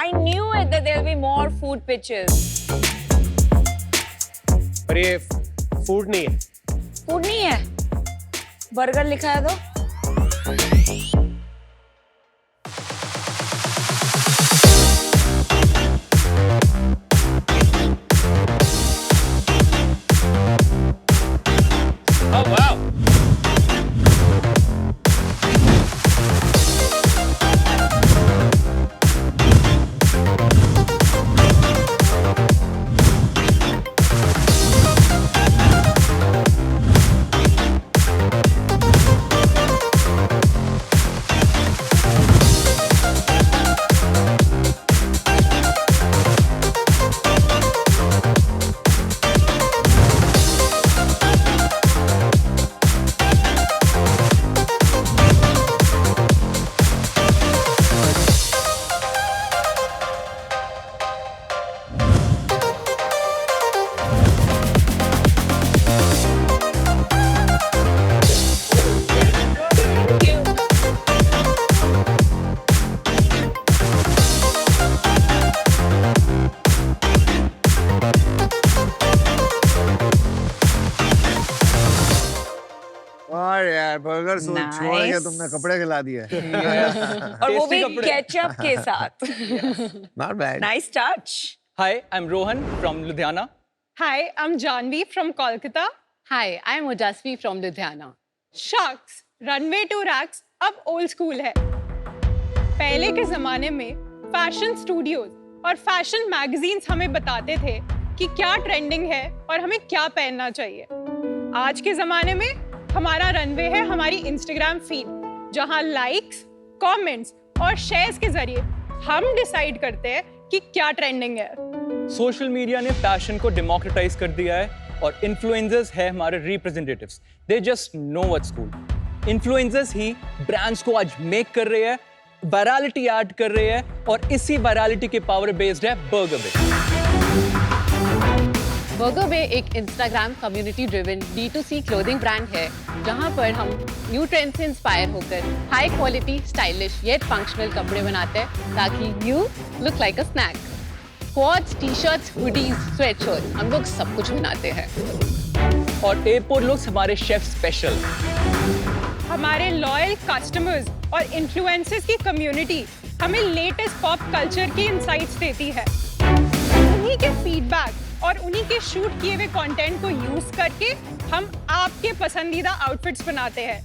I knew it that there'll be more food pitches. पर ये food नहीं है. फूड नहीं है. बर्गर लिखा है तो. Oh wow. और यार बर्गर सूप Nice. छोड़ के तुमने कपड़े खिला दिए. और वो भी केचप के साथ. Not bad. Nice touch. Hi, I'm Rohan from Ludhiana. Hi, I'm Janvi from Kolkata. Hi, I'm Ojasvi from Ludhiana. Sharks, Runway to Racks अब ओल्ड स्कूल है. पहले के जमाने में फैशन स्टूडियोज और फैशन मैगजीन्स हमें बताते थे कि क्या ट्रेंडिंग है और हमें क्या पहनना चाहिए. आज के जमाने में हमारा रनवे है हमारी इंस्टाग्राम फीड, जहां लाइक्स, कमेंट्स और शेयर्स के जरिए हम डिसाइड करते हैं कि क्या ट्रेंडिंग है. सोशल मीडिया ने फैशन को डेमोक्रेटाइज कर दिया है और इन्फ्लुएंसर्स है हमारे representatives. They just know what's cool. Influencers he brands को आज मेक कर रहे हैं, वायरलिटी ऐड कर रहे हैं और इसी वायरलिटी के पावर बेस्ड है बर्गर बे. बर्गर बे एक Instagram community driven D2C clothing brand है, जहां पर हम न्यू ट्रेंड से इंस्पायर होकर high quality, stylish yet functional कपड़े बनाते हैं ताकि you look like a snack. Quads, t-shirts, hoodies, sweatshirt, हम लोग सब कुछ बनाते हैं. और एयरपोर्ट लुक्स हमारे शेफ स्पेशल. हमारे लॉयल कस्टमर्स और इन्फ्लुएंसर्स की कम्युनिटी हमें लेटेस्ट पॉप कल्चर की इनसाइट्स देती है. उन्हीं के फीडबैक और उन्हीं के शूट किए हुए कंटेंट को यूज करके हम आपके पसंदीदा आउटफिट्स बनाते हैं.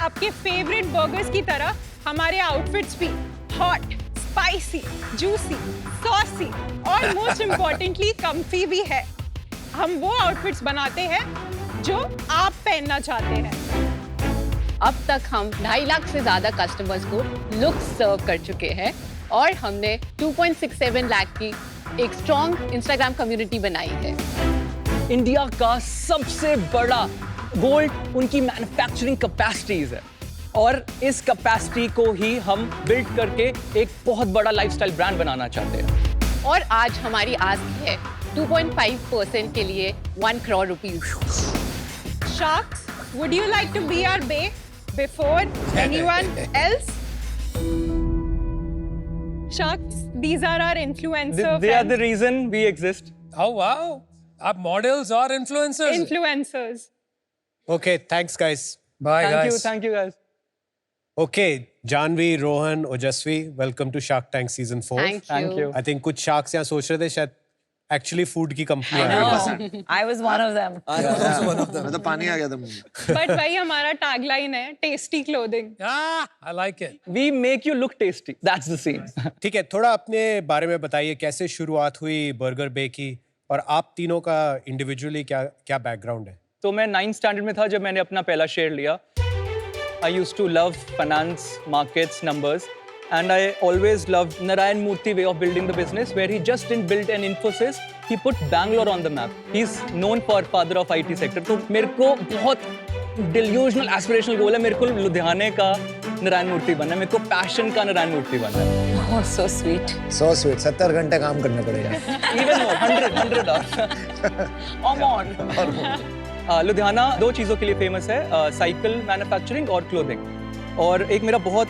आपके फेवरेट बर्गर्स की तरह हमारे आउटफिट्स भी हॉट, स्पाइसी, जूसी, सॉसी और मोस्ट इम्पोर्टेंटली कंफी भी है. हम वो आउटफिट्स बनाते हैं जो आप पहनना चाहते हैं. अब तक हम 2.5 लाख से ज्यादा कस्टमर्स को लुक सर्व कर चुके हैं और हमने 2.67 लाख की एक स्ट्रॉन्ग इंस्टाग्राम कम्युनिटी बनाई है. इंडिया का सबसे बड़ा गोल्ड उनकी मैन्युफैक्चरिंग कैपेसिटीज है और इस कैपेसिटी को ही हम बिल्ड करके एक बहुत बड़ा लाइफस्टाइल ब्रांड बनाना चाहते हैं. और आज हमारी आस्क है 2.5% के लिए 1 crore rupees. Sharks, would you like to be our bae before anyone else? Sharks, these are our influencer They are the friends. reason we exist. Oh wow. आप models और influencers. Influencers. Okay, thanks guys. Bye guys. Thank you guys. Okay, Janvi, Rohan, Ojasvi, welcome to Shark Tank season 4. Thank you. I think कुछ sharks यहाँ सोच रहे थे शायद actually food की company I है. know. I was one of them. मैं तो पानी आ गया था मुंह में. But वही हमारा tagline है, tasty clothing. Ah, I like it. We make you look tasty. That's the scene. ठीक है, थोड़ा अपने बारे में बताइए कैसे शुरुआत हुई बर्गर बे की और आप तीनों का इंडिविजुअली क्या क्या बैकग्राउंड है. तो मैं 9th स्टैंडर्ड में था जब मैंने अपना पहला शेयर लिया. I used to love finance, markets, numbers, and I always loved Narayan Murthy way of building the business, where he just didn't build an Infosys, he put Bangalore on the map. He's known for father of IT sector. तो मेरे को बहुत delusional aspirational goal है, मेरे को लुधियाने का नारायण मूर्ति बनना है, मेरे को पैशन का नारायण मूर्ति बनना है. Oh, so sweet. So sweet. 70 घंटे काम करना पड़ेगा. Even more, 100 hours. Come on. Ludhiana दो चीज़ों के लिए फेमस है, साइकिल मैन्युफैक्चरिंग और क्लोथिंग. और एक मेरा बहुत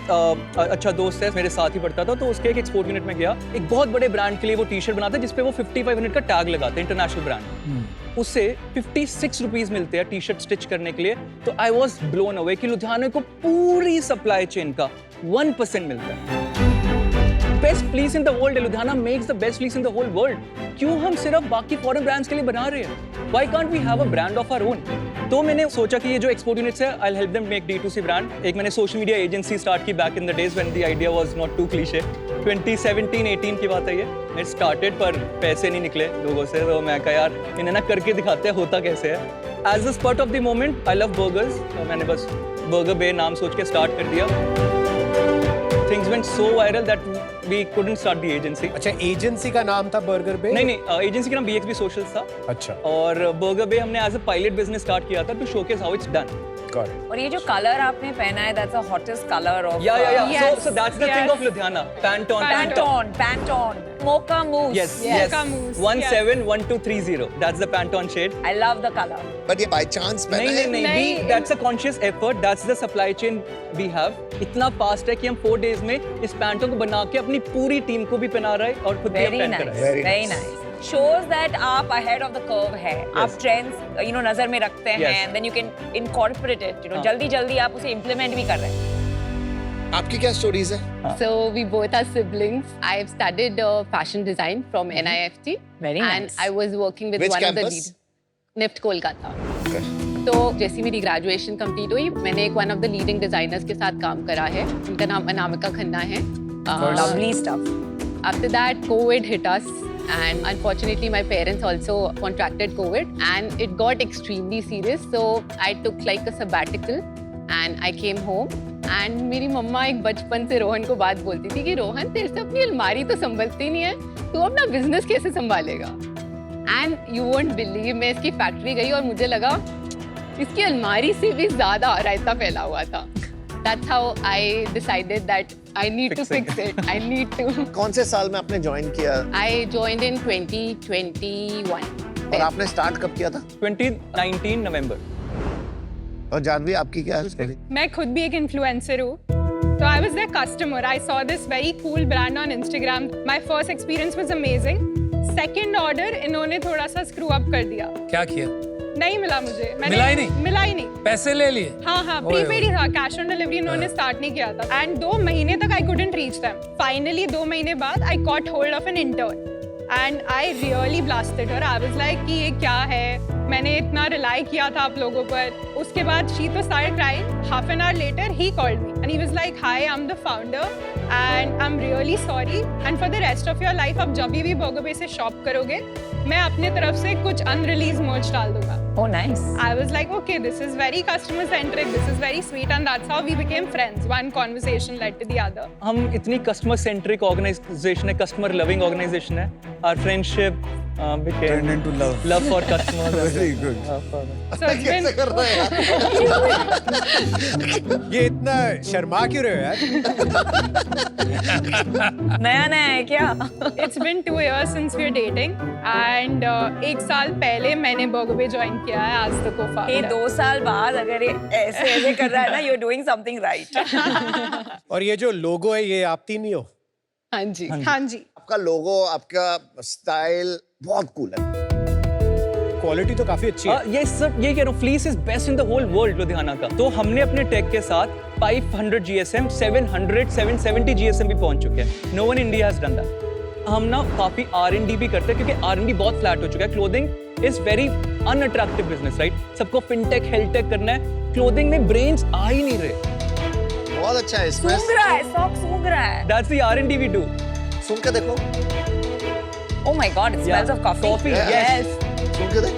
अच्छा दोस्त है, मेरे साथ ही पढ़ता था, तो उसके एक एक्सपोर्ट यूनिट में गया। एक बहुत बड़े ब्रांड के लिए वो टी शर्ट बनाता है जिसपे वो 5500 का टैग लगाते हैं, इंटरनेशनल ब्रांड। उससे 56 रुपीज मिलते हैं टी शर्ट स्टिच करने के लिए। तो आई वॉज ब्लोन अवे कि लुधियाना को पूरी सप्लाई चेन का 1% मिलता है। Best fleece in the world, Ludhiana makes the best fleece in the whole world. क्यों हम सिर्फ बाकी फॉरेन ब्रांड्स के लिए बना रहे हैं? Why can't we have a brand of our own? तो मैंने सोचा कि ये जो एक्सपोर्ट यूनिट्स है, I will help them make D2C brand. एक मैंने सोशल मीडिया एजेंसी स्टार्ट की back in the days when the idea was not too cliche. 2017-18 की बात है ये। मैं स्टार्टेड पर पैसे नहीं निकले लोगों से, तो मैं कहा यार इन्हें ना करके दिखाते हैं होता कैसे है। As a spot of the moment I love burgers, तो मैंने बस बर्गर बे नाम सोच के स्टार्ट कर दिया। Things went so viral that we couldn't start the agency. अच्छा, एजेंसी का नाम था बर्गर बे? नहीं, एजेंसी का नाम BXB Socials था। अच्छा। और बर्गर बे हमने as a pilot business start किया था to showcase how it's done. और ये जो कलर आपने पहना है, that's the hottest color of Yeah. So that's the thing of Ludhiana. Pantone. Mocha mousse. Yes. Mocha mousse, 171230. That's the Pantone shade. I love the color. But ये by chance पहना है? नहीं, that's a conscious effort. That's the supply chain we have. इतना fast है कि हम 4 days में इस पैंटों को बना के अपनी पूरी टीम को भी पहना रहे हैं और खुद भी Very पहन कर nice. रहे हैं। Very nice. Shows that आप ahead of the curve है। आप trends नजर में रखते हैं, Yes. and then you can incorporate it. जल्दी आप उसे implement भी कर रहे हैं। आपकी क्या स्टोरीज है? So we both are siblings. I have studied fashion design from NIFT. Very and nice. I was working with Which one of the campus? NIFT Kolkata. तो जैसी मेरी ग्रेजुएशन कंप्लीट हुई, मैंने एक one of the leading designers के साथ काम करा है। उनका नाम अनामिका खन्ना है। Lovely stuff. After that, COVID hit us, and unfortunately, my parents also contracted COVID, and it got extremely serious. So I took like a sabbatical, and I came home. And मेरी मम्मा एक बचपन से रोहन को बात बोलती थी कि रोहन, तेरे से अपनी अलमारी तो संभलती नहीं है, तू अपना बिजनेस कैसे संभालेगा? And you won't believe, मैं इसकी फैक्ट्री गई और मुझे लगा इसकी अलमारी से भी ज्यादा रायता फैला हुआ था। That's how I decided that I need to fix it. I need to. कौन से साल में आपने ज्वाइन किया? I joined in 2021. और आपने स्टार्ट कब किया था? 2019 नवंबर। और जानवी आपकी क्या स्टोरी? मैं खुद भी एक इन्फ्लुएंसर हूँ। So I was their customer. I saw this very cool brand on Instagram. My first experience was amazing. Second order इन्होंने थोड़ा सा screw up कर दिया। क्या किया? नहीं मिला मुझे। मिला ही नहीं? मिला ही नहीं। पैसे ले लिए? हाँ, प्रीपेड ही था, कैश ऑन डिलीवरी इन्होंने स्टार्ट नहीं किया था। एंड 2 महीने तक आई couldn't reach them. Finally 2 महीने बाद I caught hold of an intern. And I really blasted her. I was like कि ये क्या है? मैंने इतना रिलाई किया था आप लोगों पर। उसके बाद she तो started crying. Half an hour later he called me and he was like, "Hi, I'm the founder and I'm really sorry. And for the rest of your life आप जब भी बर्गर बे से शॉप करोगे, मैं अपने तरफ से कुछ अनरिलीज मर्च डाल दूंगा." Oh, nice. I was like, okay, this is very customer centric. This is very sweet, and that's how we became friends. One conversation led to the other. हम इतनी कस्टमर सेंट्रिक ऑर्गेनाइजेशन है, customer loving organisation है। Our friendship became Turned into love. love for customers. Very good. So it's been कैसे कर रहे हैं यार? ये इतना शर्मा क्यों रहे हो यार? नया है क्या? it's been 2 years since we're dating, and 1 साल पहले मैंने बर्गर बे ज्वाइन किया है as the ये co-founder. 2 साल बाद अगर ये ऐसे कर रहा है ना, you're doing something right. और ये जो लोगो है, ये आप तीन ही हो? हाँ जी। हाँ जी। आपका लोगो, आपका स्टाइल बहुत कूल है। क्वालिटी तो काफी अच्छी है। ये सर, ये कह रहा हूँ, fleece is best in the whole world Ludhiana का। तो हमने अपने टेक के साथ 500 GSM, 700, 770 GSM भी पहुंच चुके हैं। No one India has done that. हम ना काफी R&D भी करते हैं क्योंकि R&D बहुत फ्लैट हो चुका है। Clothing is very unattractive business, right? सबको फिनटेक, हेल्थटेक करना है। क्लोथिंग में ब्रेन्स आ ही नहीं रहे। बहुत अच्छा है इसमें। सूंघ रहा है, सॉक सूंघ रहा है। That's the R&D we do. सुन के देखो। Oh my God, it smells of coffee. Coffee, Yes. सुन के देख।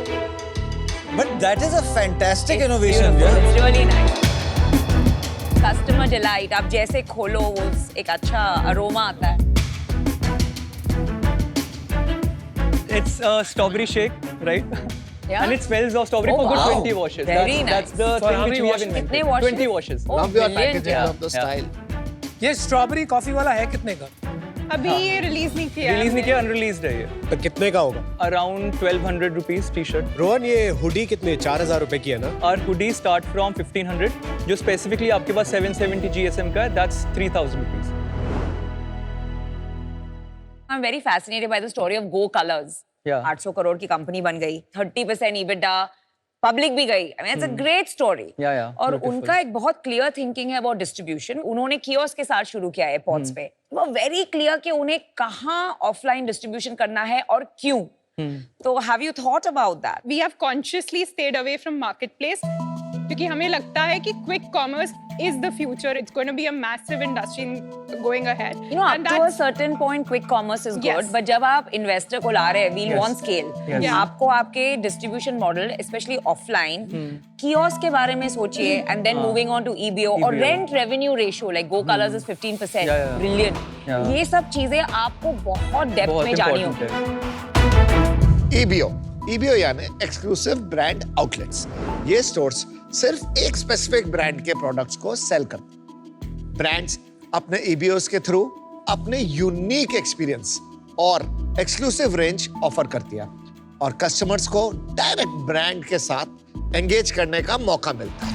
But that is a fantastic It's innovation. beautiful. Yeah? It's really nice. Customer delight. आप जैसे खोलो वो एक अच्छा अरोमा आता है। It's a strawberry shake, right? Yeah. And it smells of strawberry Oh, for good wow. 20 washes. Very That's nice. the For thing how which many we have washes? invented. कितने washes? 20 washes. Oh, Love your brilliant, packaging, yeah. love the style. ये strawberry coffee वाला है कितने का? अभी ये release नहीं किया है रिलीज नहीं हमने। किया, अनरिलीज्ड है ये। तो कितने का होगा? Around 1200 rupees T shirt. Rohan, ये हुडी कितने, 4000 रुपए की है ना? और हुडी स्टार्ट फ्रॉम 1500, जो स्पेसिफिकली आपके पास 770 GSM का है, that's 3000 rupees. I'm very fascinated by the story of Go Colors. Yeah. 800 crore की कंपनी बन गई, 30% EBITDA, पब्लिक भी गई। I mean, it's a great story. Yeah, और beautiful. उनका एक बहुत क्लियर थिंकिंग है अबाउट डिस्ट्रीब्यूशन। उन्होंने कियोस्क के साथ शुरू किया है एयरपोर्ट्स पे। वो वेरी क्लियर कि उन्हें कहाँ ऑफलाइन डिस्ट्रीब्यूशन करना है और क्यों। तो have you thought about that? We have consciously stayed away from marketplace क्योंकि हमें लगता है कि quick commerce is the future. It's going to be a massive industry going ahead. You know, up And to a that's- certain point, quick commerce is Yes. good. But जब आप investor को ला रहे हैं, we'll want scale. Yes. आपको आपके distribution model, specially offline, kiosk के बारे में सोचिए, and then moving on to EBO और EBO. rent revenue ratio, like Go Colors is 15%, Yeah, yeah. brilliant. Yeah. ये सब चीजें आपको बहुत डेप्थ बहुत में जानी important होगी। है। EBO यानी एक्सक्लूसिव ब्रांड आउटलेट्स। ये स्टोर्स सिर्फ एक स्पेसिफिक ब्रांड के प्रोडक्ट्स को सेल करते हैं। ब्रांड्स अपने EBOs के थ्रू अपने यूनिक एक्सपीरियंस और एक्सक्लूसिव रेंज ऑफर करती है और कस्टमर्स को डायरेक्ट ब्रांड के साथ एंगेज करने का मौका मिलता है।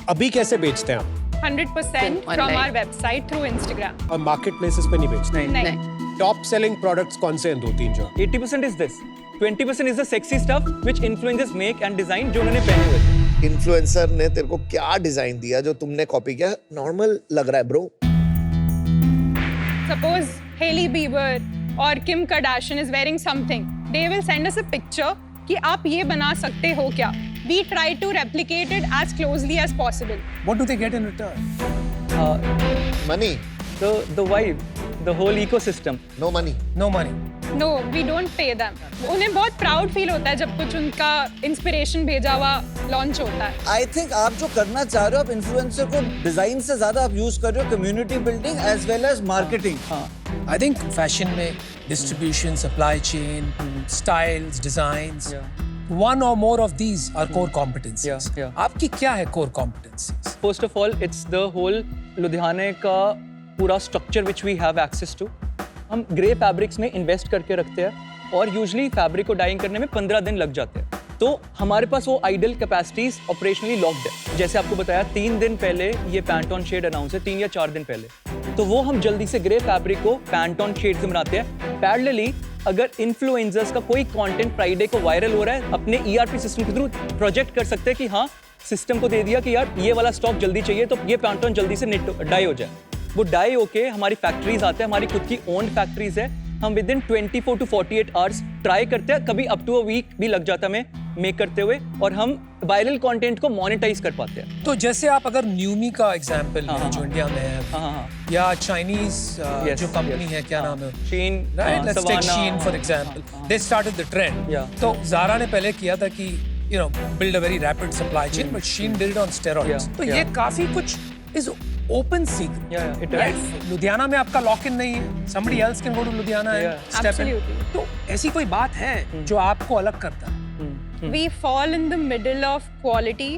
अभी कैसे बेचते हैं आप? 100% from Online. our website through Instagram. और मार्केट प्लेसेस पे नहीं बेचते? नहीं। टॉप सेलिंग प्रोडक्ट्स कौन से हैं, 2-3 जो? 80% is this, 20% is the sexy stuff which influences make and design जो उन्होंने पहने हुए थे। इन्फ्लुएंसर ने तेरे को क्या डिजाइन दिया जो तुमने कॉपी किया? नॉर्मल लग रहा है bro. Suppose Hailey Bieber or Kim Kardashian is wearing something. They will send us a picture कि आप ये बना सकते हो क्या? We try to replicate it as closely as possible. What do they get in return? Money? The vibe, the whole ecosystem. No money? No money. No, we don't pay them. उन्हें बहुत proud feel होता है जब कुछ उनका inspiration भेजा हुआ launch होता है। आई थिंक आप जो करना चाह रहे हो, आप इन्फ्लुएंसर को डिजाइन से ज्यादा आप यूज कर रहे हो community building as well as marketing. I think fashion में distribution, supply chain, styles, designs. One or more of these are core competencies. Yeah. आपकी क्या है core competencies? First of all, it's the whole लुधियाने का पूरा structure which we have access to. हम grey fabrics में invest करके रखते हैं और यूजुअली फैब्रिक को डाइंग करने में 15 दिन लग जाते हैं। तो हमारे पास वो आइडल कैपेसिटीज ऑपरेशनली लॉक्ड है। जैसे आपको बताया 3 दिन पहले ये पैंट ऑन शेड अनाउंस है, 3 या 4 दिन पहले। तो वो हम जल्दी से ग्रे फैब्रिक को पैंट ऑन शेड से बनाते हैं। पैरेलली अगर इन्फ्लुएंसर्स का कोई कंटेंट फ्राइडे को वायरल हो रहा है, अपने ERP सिस्टम के थ्रू प्रोजेक्ट कर सकते हैं कि हाँ, सिस्टम को दे दिया कि यार ये वाला स्टॉक जल्दी चाहिए, तो ये पैंट ऑन जल्दी से डाई हो जाए। वो डाई होके हमारी फैक्ट्रीज आते हैं, हमारी खुद की ओन्ड फैक्ट्रीज है। हम with in 24 to 48 hours try करते हैं, कभी अप टू अ वीक भी लग जाता है हमें मेक करते हुए, और हम वायरल कंटेंट को मोनेटाइज कर पाते हैं। तो जैसे आप अगर न्यूमी का एग्जांपल लें जो इंडिया में है, हाँ। या चाइनीज Yes, जो कंपनी yes. है, क्या नाम है? Shein, Right, let's take Savannah. Shein for example. They started the trend. Yeah. तो Zara ने पहले किया था कि build a very rapid supply chain, but Shein did it on steroids. Yeah, तो ये काफी कुछ is open secret. Yeah, it Right? is. Ludhiana में आपका लॉक इन नहीं है. Somebody else can go to Ludhiana and Yeah. step in. Absolutely. तो ऐसी कोई बात है जो आपको अलग करता है? We fall in the middle of quality,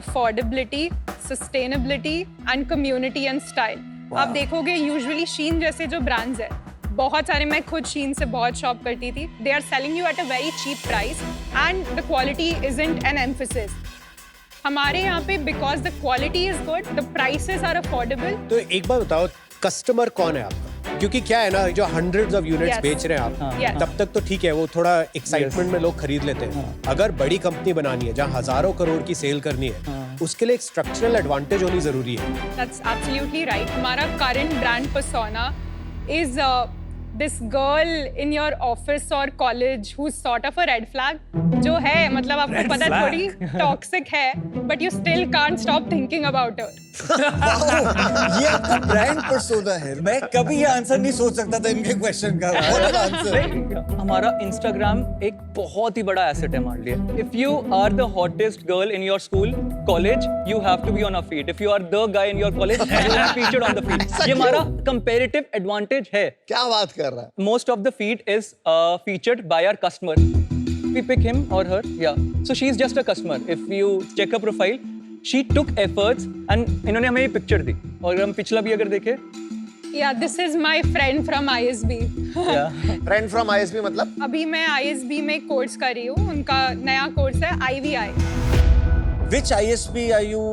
affordability, sustainability and community and style. आप देखोगे यूजुअली शीन जैसे जो ब्रांड्स है, बहुत सारे, मैं खुद शीन से बहुत शॉप करती थी, they are selling you at a very cheap price and the quality isn't an emphasis. हमारे यहाँ पे because the quality is good, the prices are affordable. तो एक बार बताओ, कस्टमर कौन है आपका? क्योंकि क्या है ना, जो हंड्रेड्स ऑफ यूनिट्स Yes. बेच रहे हैं आप, Yes. तब तक तो ठीक है, वो थोड़ा एक्साइटमेंट में लोग खरीद लेते हैं। अगर बड़ी कंपनी बनानी है जहाँ हजारों करोड़ की सेल करनी है, उसके लिए एक स्ट्रक्चरल एडवांटेज होनी जरूरी है। That's absolutely right. हमारा current brand persona is this girl in your office or college who's sort of a red flag. जो है, मतलब आपको पता है थोड़ी toxic है, but you still can't stop thinking about her. ये आपका ब्रांड पर्सोना है। मैं कभी ये आंसर नहीं सोच सकता था इनके क्वेश्चन का। What an answer. हमारा इंस्टाग्राम एक बहुत ही बड़ा एसेट है हमारे लिए। If you are the hottest girl in your school college, you have to be on a feed. If you are the guy in your college, you are featured on the feed. ये हमारा comparative advantage है। क्या बात कर रहा है? Most of the feed is featured by our customer. We pick him or her, yeah. So she is just a customer. If you check her profile, she took efforts and इन्होंने हमें ये picture दी। और अगर हम पिछला भी अगर देखें, Yeah, this is my friend from ISB. Friend from ISB मतलब अभी मैं ISB में कोर्स कर रही हूँ. उनका नया कोर्स है IVI, Which ISP are you?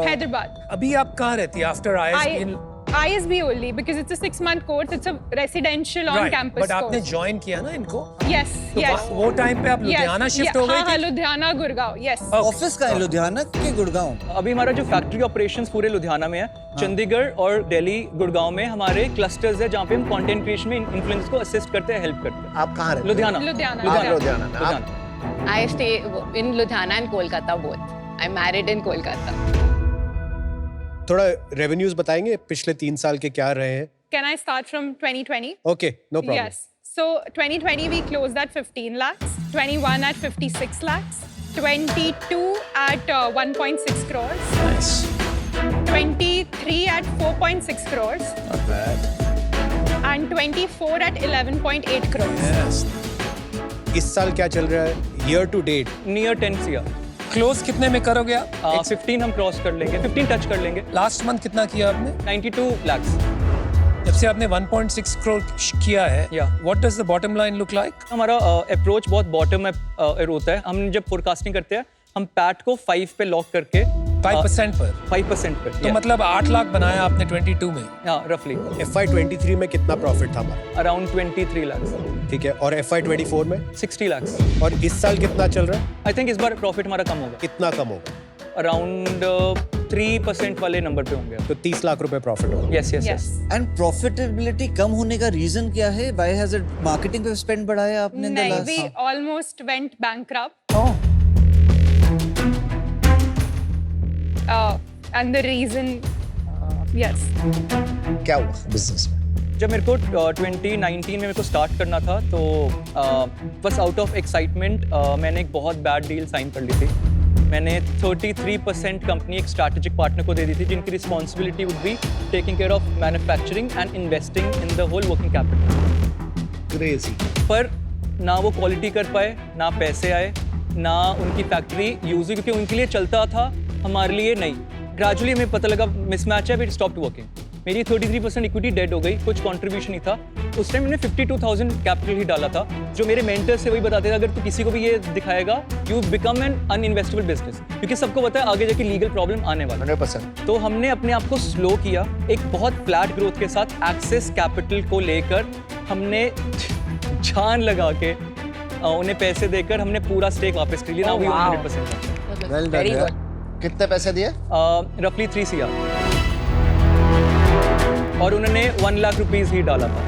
Hyderabad. अभी आप कहाँ रहती है after ISB? ISB only because it's a 6-month course. It's a residential on-campus but आपने course. ज्वाइन किया ना इनको? Yes, तो yes. वो टाइम पे आप लुधियाना शिफ्ट हो गई हाँ, थी? लुधियाना, गुड़गांव. Yes. ऑफिस कहाँ है, लुधियाना के गुड़गांव? अभी हमारा जो फैक्ट्री ऑपरेशंस पूरे लुधियाना में है. चंडीगढ़ और दिल्ली, गुड़गांव में हमारे क्लस्टर्स है जहाँ पे हम कंटेंट क्रिएशन में इन्फ्लुएंसर्स को असिस्ट करते हैं, हेल्प करते हैं. आप कहाँ रहते हो? लुधियाना. लुधियाना. आप लुधियाना में. आप Ludhiana. I stay in Ludhiana and Kolkata both. I'm married in Kolkata. थोड़ा रेवेन्यूज बताएंगे पिछले 3 साल के क्या रहे हैं? Can I start from 2020? Okay, no problem. Yes. So 2020 we closed at 15 lakhs, 21 at 56 lakhs, 22 at 1.6 crores, Nice. 23 at 4.6 crores, Not bad. and 24 at 11.8 crores. Yes. इस साल क्या चल रहा है? Year to date near 10 CR. Close कितने में करोगे आप? 15 हम क्रॉस कर लेंगे, 15 टच कर लेंगे. लास्ट मंथ कितना किया आपने? 92 lakhs. जब से आपने 1.6 करोड़ किया है, Yeah. what does the bottom line look like? हमारा अप्रोच बहुत बॉटम अप होता है. हम जब फोरकास्टिंग करते हैं हम पैट को 5 पे लॉक करके 5% पर? 5% पे. तो मतलब 8 लाख बनाया आपने 22 में. हाँ, रफली FY23 में कितना प्रॉफिट था हमारा? Around 23 lakhs. ठीक है, और FY24 में? 60 lakhs. और इस साल कितना चल रहा है? आई थिंक इस बार प्रॉफिट हमारा कम होगा. कितना कम होगा? अराउंड 3% वाले नंबर पे होंगे. तो 30 लाख रुपए प्रॉफिट होगा. Yes yes Yes. Yes. And profitability कम होने का रीजन क्या है? व्हाई हैज इट मार्केटिंग पे स्पेंड बढ़ाया आपने? in the No, last- we almost went bankrupt. Oh. And the reason, yes. क्या हुआ बिजनेस में? जब मेरे को 2019 में मेरे को स्टार्ट करना था तो बस आउट ऑफ एक्साइटमेंट मैंने एक बहुत बैड डील साइन कर ली थी. मैंने 33% कंपनी एक स्ट्रैटेजिक पार्टनर को दे दी थी जिनकी responsibility would be taking care of manufacturing and investing in the whole working capital. Crazy. पर ना वो क्वालिटी कर पाए, ना पैसे आए, ना उनकी फैक्ट्री यूज हुई क्योंकि उनके लिए चलता था, हमारे लिए नहीं. ग्रेजुअली हमें पता लगा मिसमैच है, इट स्टॉप वर्किंग. मेरी 33% इक्विटी डेड हो गई, कुछ कंट्रीब्यूशन नहीं था. उस टाइम मैंने 52,000 कैपिटल ही डाला था. जो मेरे मेंटर्स से वही बताते थे अगर तू किसी को भी ये दिखाएगा यू बिकम एन अनइन्वेस्टेबल बिजनेस, क्योंकि सबको पता है आगे जाके लीगल प्रॉब्लम आने वाला. 100%. तो हमने अपने आप को स्लो किया. एक बहुत फ्लैट ग्रोथ के साथ एक्सेस कैपिटल को लेकर हमने जान लगा के उन्हें पैसे देकर हमने पूरा स्टेक वापस कर लिया. Oh, Now we own wow. 100%. Well done, Very yeah. good. कितने पैसे दिए? रफली 3 CR. और उन्होंने 1 लाख रुपीस ही डाला था.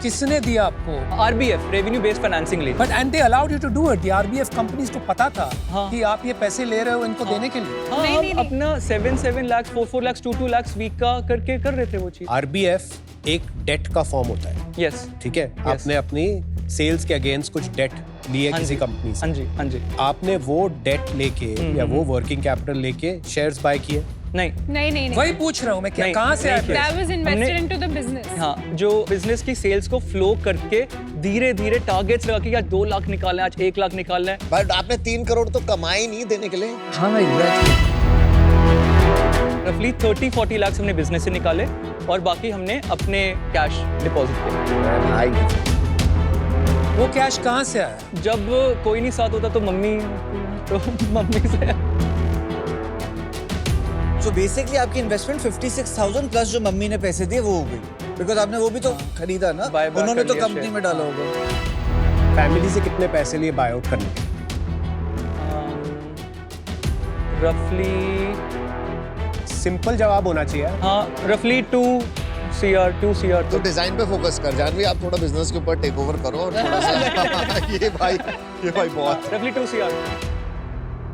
किसने दिया आपको? RBF रेवेन्यू बेस्ड फाइनेंसिंग ली. But and they allowed you to do it. The RBF companies को पता था हाँ. कि आप ये पैसे ले रहे हो इनको देने के लिए. हाँ, नहीं, हम अपना 7 lakhs 4 lakhs 2 lakhs वीक का करके कर रहे थे वो चीज. RBF एक डेट का फॉर्म होता है. यस. ठीक है, आपने अपनी सेल्स के अगेंस्ट कुछ डेट लिए किसी कंपनी से. हाँ जी हाँ जी. आपने वो डेट लेके या वो वर्किंग कैपिटल लेके शेयर्स बाय किए? नहीं. नहीं. वही पूछ रहा हूँ मैं, क्या नहीं, कहाँ से आए नहीं, पैसे? That was invested हमने- into the business. हाँ, जो बिजनेस की सेल्स को फ्लो करके धीरे धीरे टारगेट्स लगा के आज 2 लाख निकालना है, आज 1 लाख निकालना है. बट आपने 3 करोड़ तो कमाई नहीं देने के लिए. हाँ एग्जैक्टली. रफली 30-40 लाख हमने बिजनेस से निकाले और बाकी हमने अपने कैश डिपॉजिट किए. भाई वो कैश कहाँ से आया? जब कोई नहीं साथ होता तो मम्मी से. सो बेसिकली आपकी इन्वेस्टमेंट 56,000 प्लस जो मम्मी ने पैसे दिए वो हो गई, बिकॉज आपने वो भी तो खरीदा ना. Buy back उन्होंने कर तो लिया कंपनी share. में डाला होगा. फैमिली से कितने पैसे लिए बाय आउट करने के? रफली सिंपल जवाब होना चाहिए. हाँ, रफली 2 CR. तो डिजाइन पे फोकस कर. जानवी आप थोड़ा बिजनेस के ऊपर टेक ओवर करो और थोड़ा सा ये भाई बहुत. रफली 2 CR.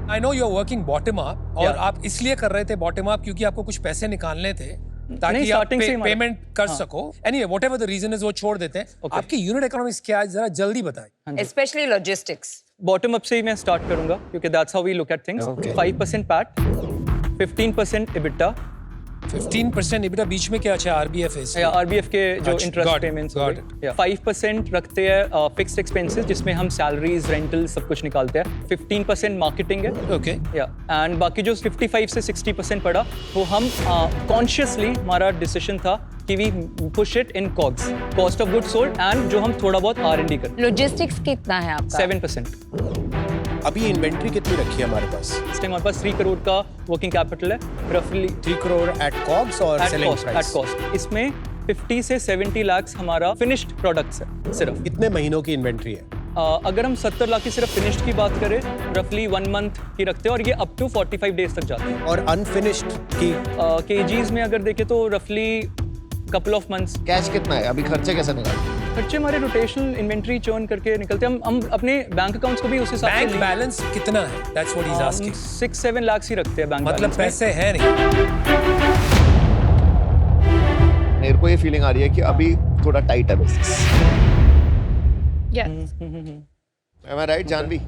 I know you're working bottom up और Yeah. आप इसलिए कर रहे थे bottom up क्योंकि आपको कुछ पैसे निकालने थे ताकि नहीं, आप starting से ही हमारा- पेमेंट कर हाँ. सको. Anyway, whatever the reason is वो छोड़ देते हैं. Okay. आपकी यूनिट इकोनॉमिक्स क्या है जरा जल्दी बताएं. Especially logistics. बॉटम अप से ही मैं स्टार्ट करूंगा क्योंकि that's how we look at things. 5% PAT, 15% EBITDA, 15% EBITDA बीच में क्या अच्छा RBF है या RBF के जो अच्छा, interest got it, payments got it. 5% रखते हैं फिक्स्ड एक्सपेंसेस जिसमें हम सैलरीज रेंटल सब कुछ निकालते हैं. 15% मार्केटिंग है. ओके या एंड बाकी जो 55 से 60% पड़ा वो हम कॉन्शियसली हमारा डिसीजन था कि we push it in COGS, cost of goods sold, and जो हम थोड़ा बहुत R&D करते लॉजिस्टिक्स कितना है आपका? 7%. अभी इन्वेंट्री कितनी रखी है हमारे पास? इस टाइम हमारे पास 3 करोड़ का वर्किंग कैपिटल है रफली 3 करोड़ एट कॉग्स और एट सेलिंग कॉस्ट. प्राइस? इसमें 50 से 70 लाख हमारा फिनिश्ड प्रोडक्ट्स है सिर्फ. कितने महीनों की इन्वेंट्री है? अगर हम 70 लाख की सिर्फ फिनिश्ड की बात करें रफली 1 मंथ की रखते हैं और ये अप टू 45 डेज तक जाते हैं. और अनफिनिश्ड की? केजीज में अगर देखें तो रफली कपल ऑफ मंथ्स. कैश कितना है अभी, खर्चे कैसे निकालते हैं? खर्चे हमारे रोटेशनल इन्वेंट्री चर्न करके निकलते हैं. हम अपने बैंक अकाउंट्स को भी उस हिसाब बैंक से बैलेंस कितना है? That's what he is asking. 6-7 lakh ही रखते हैं बैंक मतलब बैलेंस में. पैसे है नहीं. मेरे को ये फीलिंग आ रही है कि अभी थोड़ा टाइट है business. Yes. Am I right, Janvi?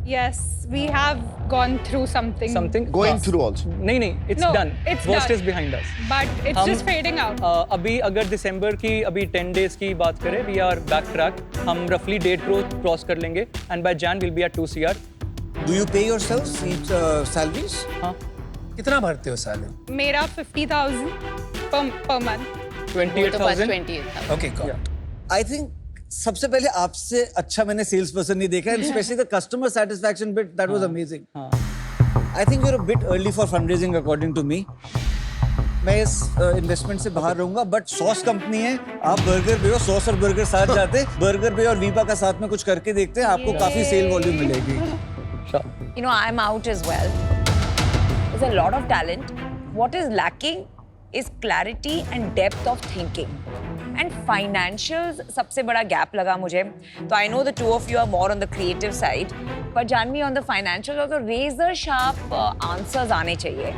Yes, we have gone through something. Going through also. नहीं, it's No, done. it's Worst done. is behind us. But it's हम- just fading out. अभी अगर दिसंबर की अभी 10 डेज की बात करें, वी आर बैक ट्रैक. हम रफली 1.5 करोड़ क्रॉस कर लेंगे and by Jan will be at 2 CR. Do you pay yourselves each salaries? हाँ, कितना भरते हो सैलरी? मेरा 50,000 per month. 28,000. 28,000. Okay got. I think सबसे पहले आपसे अच्छा मैंने सेल्स पर्सन नहीं देखा, and especially the customer satisfaction bit, that was amazing. I think you're a bit early for fundraising according to me. मैं इस इन्वेस्टमेंट से बाहर रहूंगा, बट सॉस कंपनी है, आप बर्गर पे हो, सॉस और बर्गर साथ जाते, बर्गर पे और वीपा का साथ में कुछ करके देखते हैं, आपको काफी सेल वॉल्यूम मिलेगी. You know, I'm out as well. There's a lot of talent. What is lacking is clarity and depth of thinking. And financials सबसे बड़ा gap लगा मुझे. तो I know the two of you are more on the creative side, but Janvi on the financials also razor sharp answers आने चाहिए.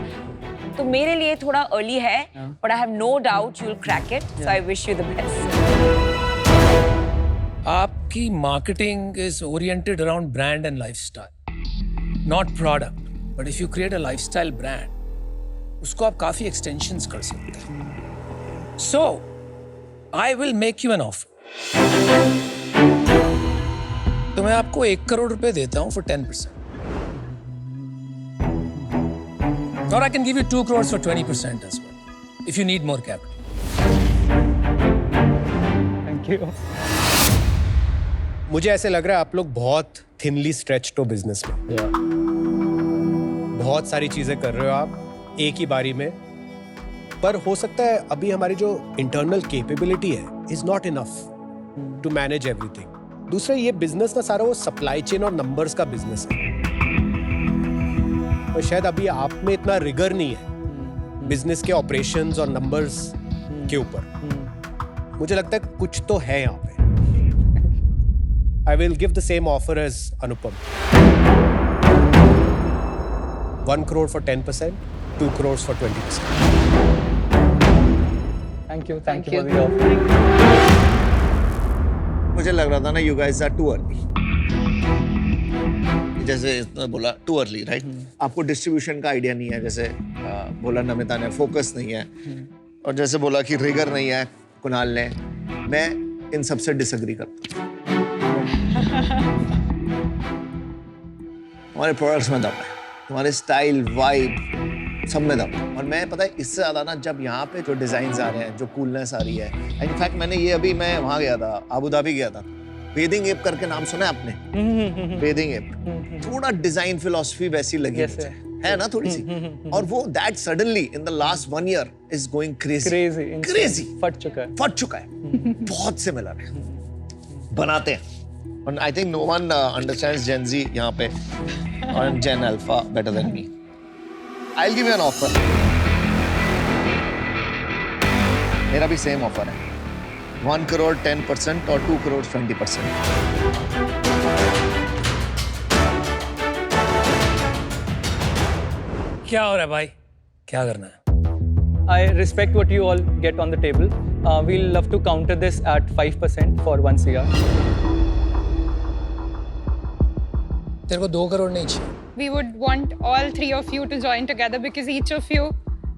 तो मेरे लिए थोड़ा early है, but I have no doubt you'll crack it. So I wish you the best. आपकी marketing is oriented around brand and lifestyle, not product. But if you create a lifestyle brand, उसको आप काफी extensions कर सकते हैं. So I will make you an offer. तो मैं आपको 1 करोड़ रुपए देता हूं फॉर 10%. और I can give you 2 crores for 20% as well, if you need more capital. Thank you. मुझे ऐसे लग रहा है आप लोग बहुत थिनली स्ट्रेच्ड हो बिजनेस में. बहुत सारी चीजें कर रहे हो आप एक ही बारी में, पर हो सकता है अभी हमारी जो इंटरनल कैपेबिलिटी है is not enough to manage everything. दूसरा, ये बिजनेस ना सारा वो सप्लाई चेन और नंबर्स का बिजनेस है, और शायद अभी आप में इतना रिगर नहीं है बिजनेस के ऑपरेशंस और नंबर्स के ऊपर. मुझे लगता है कुछ तो है यहाँ पे. I will give the same offer as Anupam. 1 crore for 10%, 2 crores for 20%. Thank you for the offer. मुझे लग रहा था ना, you guys are too early. जैसे इसने बोला too early, right? आपको डिस्ट्रीब्यूशन का आइडिया नहीं है, जैसे बोला नमिता ने, फोकस नहीं है, और जैसे बोला कि रिगर नहीं है कुणाल ने. मैं इन सबसे डिसएग्री करता हूँ. हमारे प्रोडक्ट्स में दम है, हमारे स्टाइल वाइब सब में दम है. और मैं पता है इससे ज़्यादा ना, जब यहाँ पे जो डिज़ाइंस आ रहे हैं, जो कूलनेस आ रही है. इनफैक्ट मैंने ये अभी, मैं वहाँ गया था, अबू धाबी गया था, बेदिंग एप करके नाम सुना है आपने? Bathing app. थोड़ा डिज़ाइन फिलॉसफी वैसी लगी मुझे, है ना थोड़ी सी. और वो that suddenly in the last 1 year is going crazy. फट चुका है. बहुत सिमिलर है, बनाते हैं. And I think no one understands Gen Z यहाँ पे और Gen Alpha better than me. I'll give you an offer. मेरा भी सेम ऑफर है. 1 crore 10% और 2 crores 20%. क्या हो रहा है भाई? क्या करना है? I respect what you all get on the table. We'll love to counter this at 5% for 1 CR. तेरे को 2 करोड़ नहीं चाहिए? We would want all three of you to join together because each of you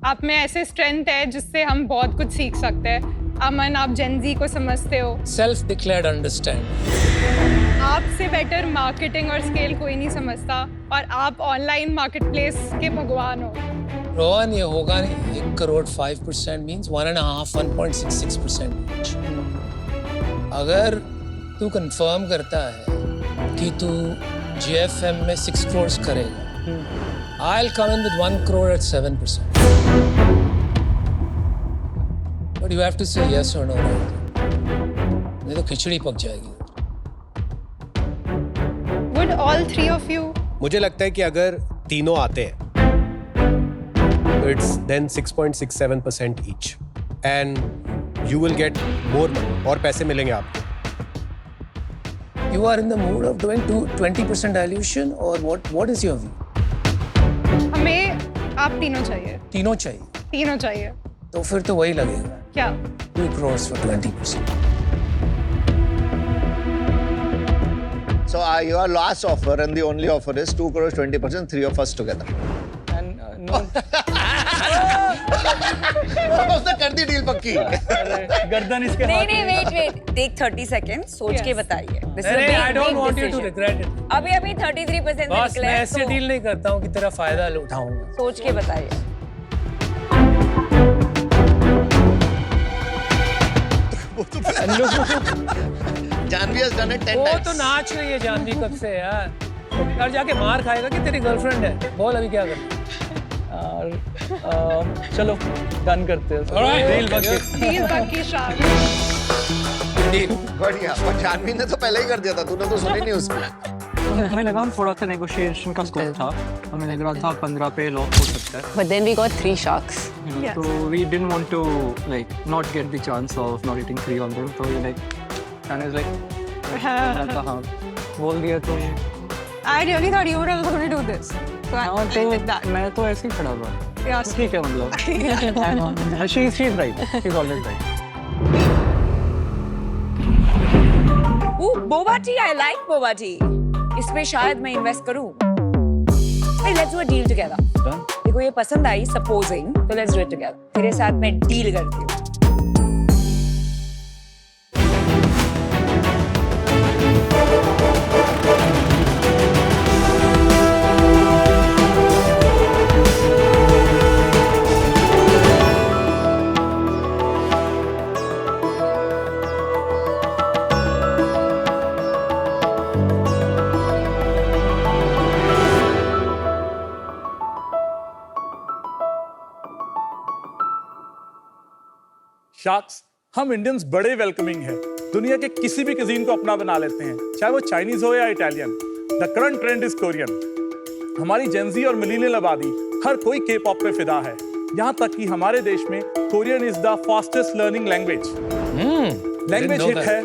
आप में ऐसे strength है जिससे हम बहुत कुछ सीख सकते हैं। अमन, आप जेनजी को समझते हो। Self declared understand. आपसे बेटर मार्केटिंग और स्केल कोई नहीं समझता और आप ऑनलाइन मार्केटप्लेस के भगवान हो। रोहन, ये होगा नहीं। 1 करोड़ 5% means 1.66% each. अगर तू कंफर्म करता है कि तू GFM में 6 crores करेगा, I'll come in with 1 crore at 7%. But you have to say yes or no, right? नहीं तो खिचड़ी पक जाएगी। Would all three of you? मुझे लगता है कि अगर तीनों आते हैं तो it's then 6.67% each and you will get more money और पैसे मिलेंगे आपको। You are in the mood of doing 20% dilution or what is your view? हमें आप तीनों चाहिए। तीनों चाहिए, तीनों चाहिए। तो फिर तो वही लगेगा। क्या? 2 crores for 20%. So your last offer and the only offer is 2 crores 20%, 3 of us together. And no, उसने कर दी डील पक्की। गर्दन इसके नहीं हाथ नहीं में। वेट टेक 30 seconds सोच के Yes. बताइए। This is a अरे big, I don't big want you to decision. regret it. अभी 33% से बॉस, निकले मैं हैं, ऐसे तो डील नहीं करता हूँ कि तेरा फायदा उठाऊंगा। सोच के बताइए। जानवी has done it 10 वो times. तो नाच रही है जानवी कब से यार। यार जाके मार खाएगा कि तेरी गर्लफ्रेंड है। बोल अभी क्या कर। और चलो डन करते हैं। Alright. डील बाकी। Deal बाकी शाम। बढ़िया। और जानवी ने तो पहले ही कर दिया था, तूने तो सुनी नहीं उसकी। हमें लगा थोड़ा सा नेगोशिएशन का स्कोप था। हमें लग रहा था 15 पे लॉक हो सकता है। But then we got 3 sharks. Yes. So we didn't want to like not get the chance of not eating 3 on them. So we like and it's like मैं कहा बोल दिया तो I really thought you were also going to do this. So I went with that. मैं तो ऐसे ही खड़ा हुआ। Yes. ठीक है मतलब। She's right. She's always right. Ooh, boba tea, I like boba tea. इसमें शायद मैं इन्वेस्ट करूं। Hey, let's do a deal together. Done. देखो ये पसंद आई, supposing, तो let's do it together. तेरे साथ मैं डील करती हूँ। शार्क्स, हम इंडियंस बड़े वेलकमिंग हैं। दुनिया के किसी भी cuisine को अपना बना लेते हैं, चाहे वो चाइनीज हो या Italian. The current trend is Korean. हमारी जेंजी और मिलीनियल आबादी हर कोई के पॉप पे फिदा है। यहाँ तक कि हमारे देश में Korean is the fastest learning language. Language hit है,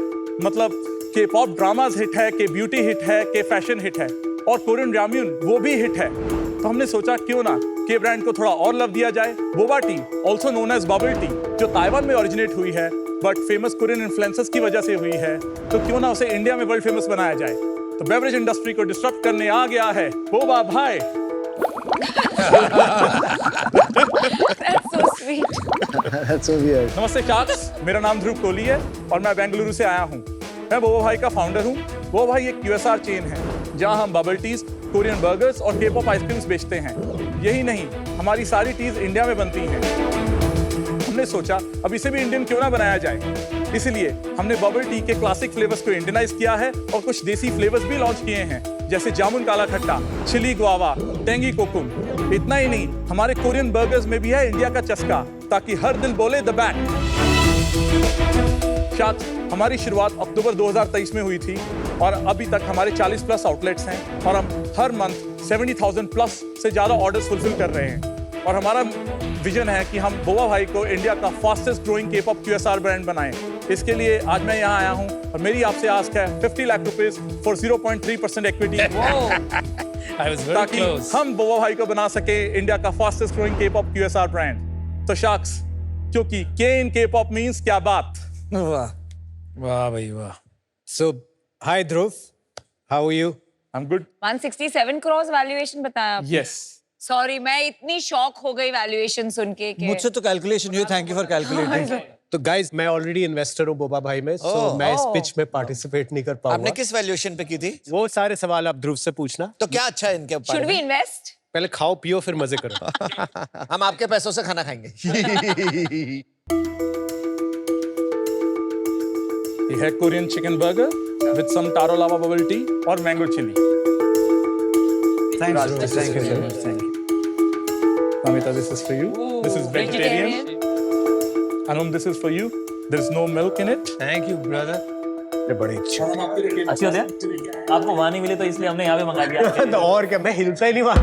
मतलब के पॉप ड्रामाज हिट है, के ब्यूटी हिट है, के फैशन हिट है, और कोरियन राम्यून वो भी हिट है। तो हमने सोचा क्यों ना के ब्रांड को थोड़ा और लव दिया जाए। Boba tea, also known as bubble tea, जो ताइवान में ओरिजिनेट हुई है बट फेमस कोरियन इन्फ्लुएंसर्स की वजह से हुई है, तो क्यों ना उसे इंडिया में वर्ल्ड फेमस बनाया जाए। तो बेवरेज इंडस्ट्री को डिस्टर्ब करने आ गया है बोबा भाई। That's so sweet. That's so weird. नमस्ते शार्क्स, मेरा नाम ध्रुव कोहली है और मैं बेंगलुरु से आया हूँ। मैं बोबा भाई का फाउंडर हूँ। बोबा भाई एक QSR चेन है जहाँ हम बबल टीज, कोरियन बर्गर्स और के-पॉप आइसक्रीम्स बेचते हैं। यही नहीं, हमारी सारी टीज इंडिया में बनती हैं। हमने सोचा अब इसे भी इंडियन क्यों ना बनाया जाए, इसलिए हमने बबल टी के क्लासिक फ्लेवर्स को इंडियनाइज किया है और कुछ देसी फ्लेवर्स भी लॉन्च किए हैं, जैसे जामुन काला खट्टा, चिली गुआवा, टेंगी कोकुम। इतना ही नहीं, हमारे कोरियन बर्गर्स में भी है इंडिया का चस्का, ताकि हर दिल बोले द बैक। शायद हमारी शुरुआत अक्टूबर 2023 में हुई थी और अभी तक हमारे 40 प्लस आउटलेट्स हैं और हम हर मंथ 70,000 प्लस से ज़्यादा ऑर्डर्स फुलफिल कर रहे हैं। और हमारा विजन है कि हम बोबा भाई को इंडिया का fastest growing K-pop QSR brand बनाएं। इसके लिए आज मैं यहाँ आया हूँ और मेरी आपसे आस्क है 50 lakh rupees for 0.3% equity, I was very ताकि close. हम बोबा भाई को बना सके इंडिया का fastest growing K-pop QSR brand. तो शार्क्स, क्योंकि के इन के-पॉप मींस क्या बात। वाह वाह भाई वाह। So, hi Dhruv, how are you? I'm good. 167 crores valuation बताया आपने। Yes. सॉरी, मैं इतनी शॉक हो गई वैल्यूएशन सुन के कि मुझसे तो कैलकुलेशन हुई, थैंक यू फॉर कैलकुलेटिंग। तो गाइस, मैं ऑलरेडी इन्वेस्टर हूँ बोबा भाई में, सो मैं इस पिच में पार्टिसिपेट नहीं कर पाऊंगा। आपने किस वैल्यूएशन पे की थी? वो सारे सवाल आप ध्रुव से पूछना। तो क्या अच्छा है इनके शुड वी इन्वेस्ट? पहले खाओ पियो फिर मजे करो। हम आपके पैसों से खाना खाएंगे। ये है Korean chicken burger with some taro lava bubble tea और mango chilli. Thank you. Amita, this is for you. This is vegetarian. Anum, this is for you. There is no milk in it. Thank you, brother. ये बड़ी अच्छी। अच्छी होती है? आपको वहाँ नहीं मिली तो इसलिए हमने यहाँ पे मंगा दिया। तो और क्या, मैं हिलता ही नहीं वहाँ।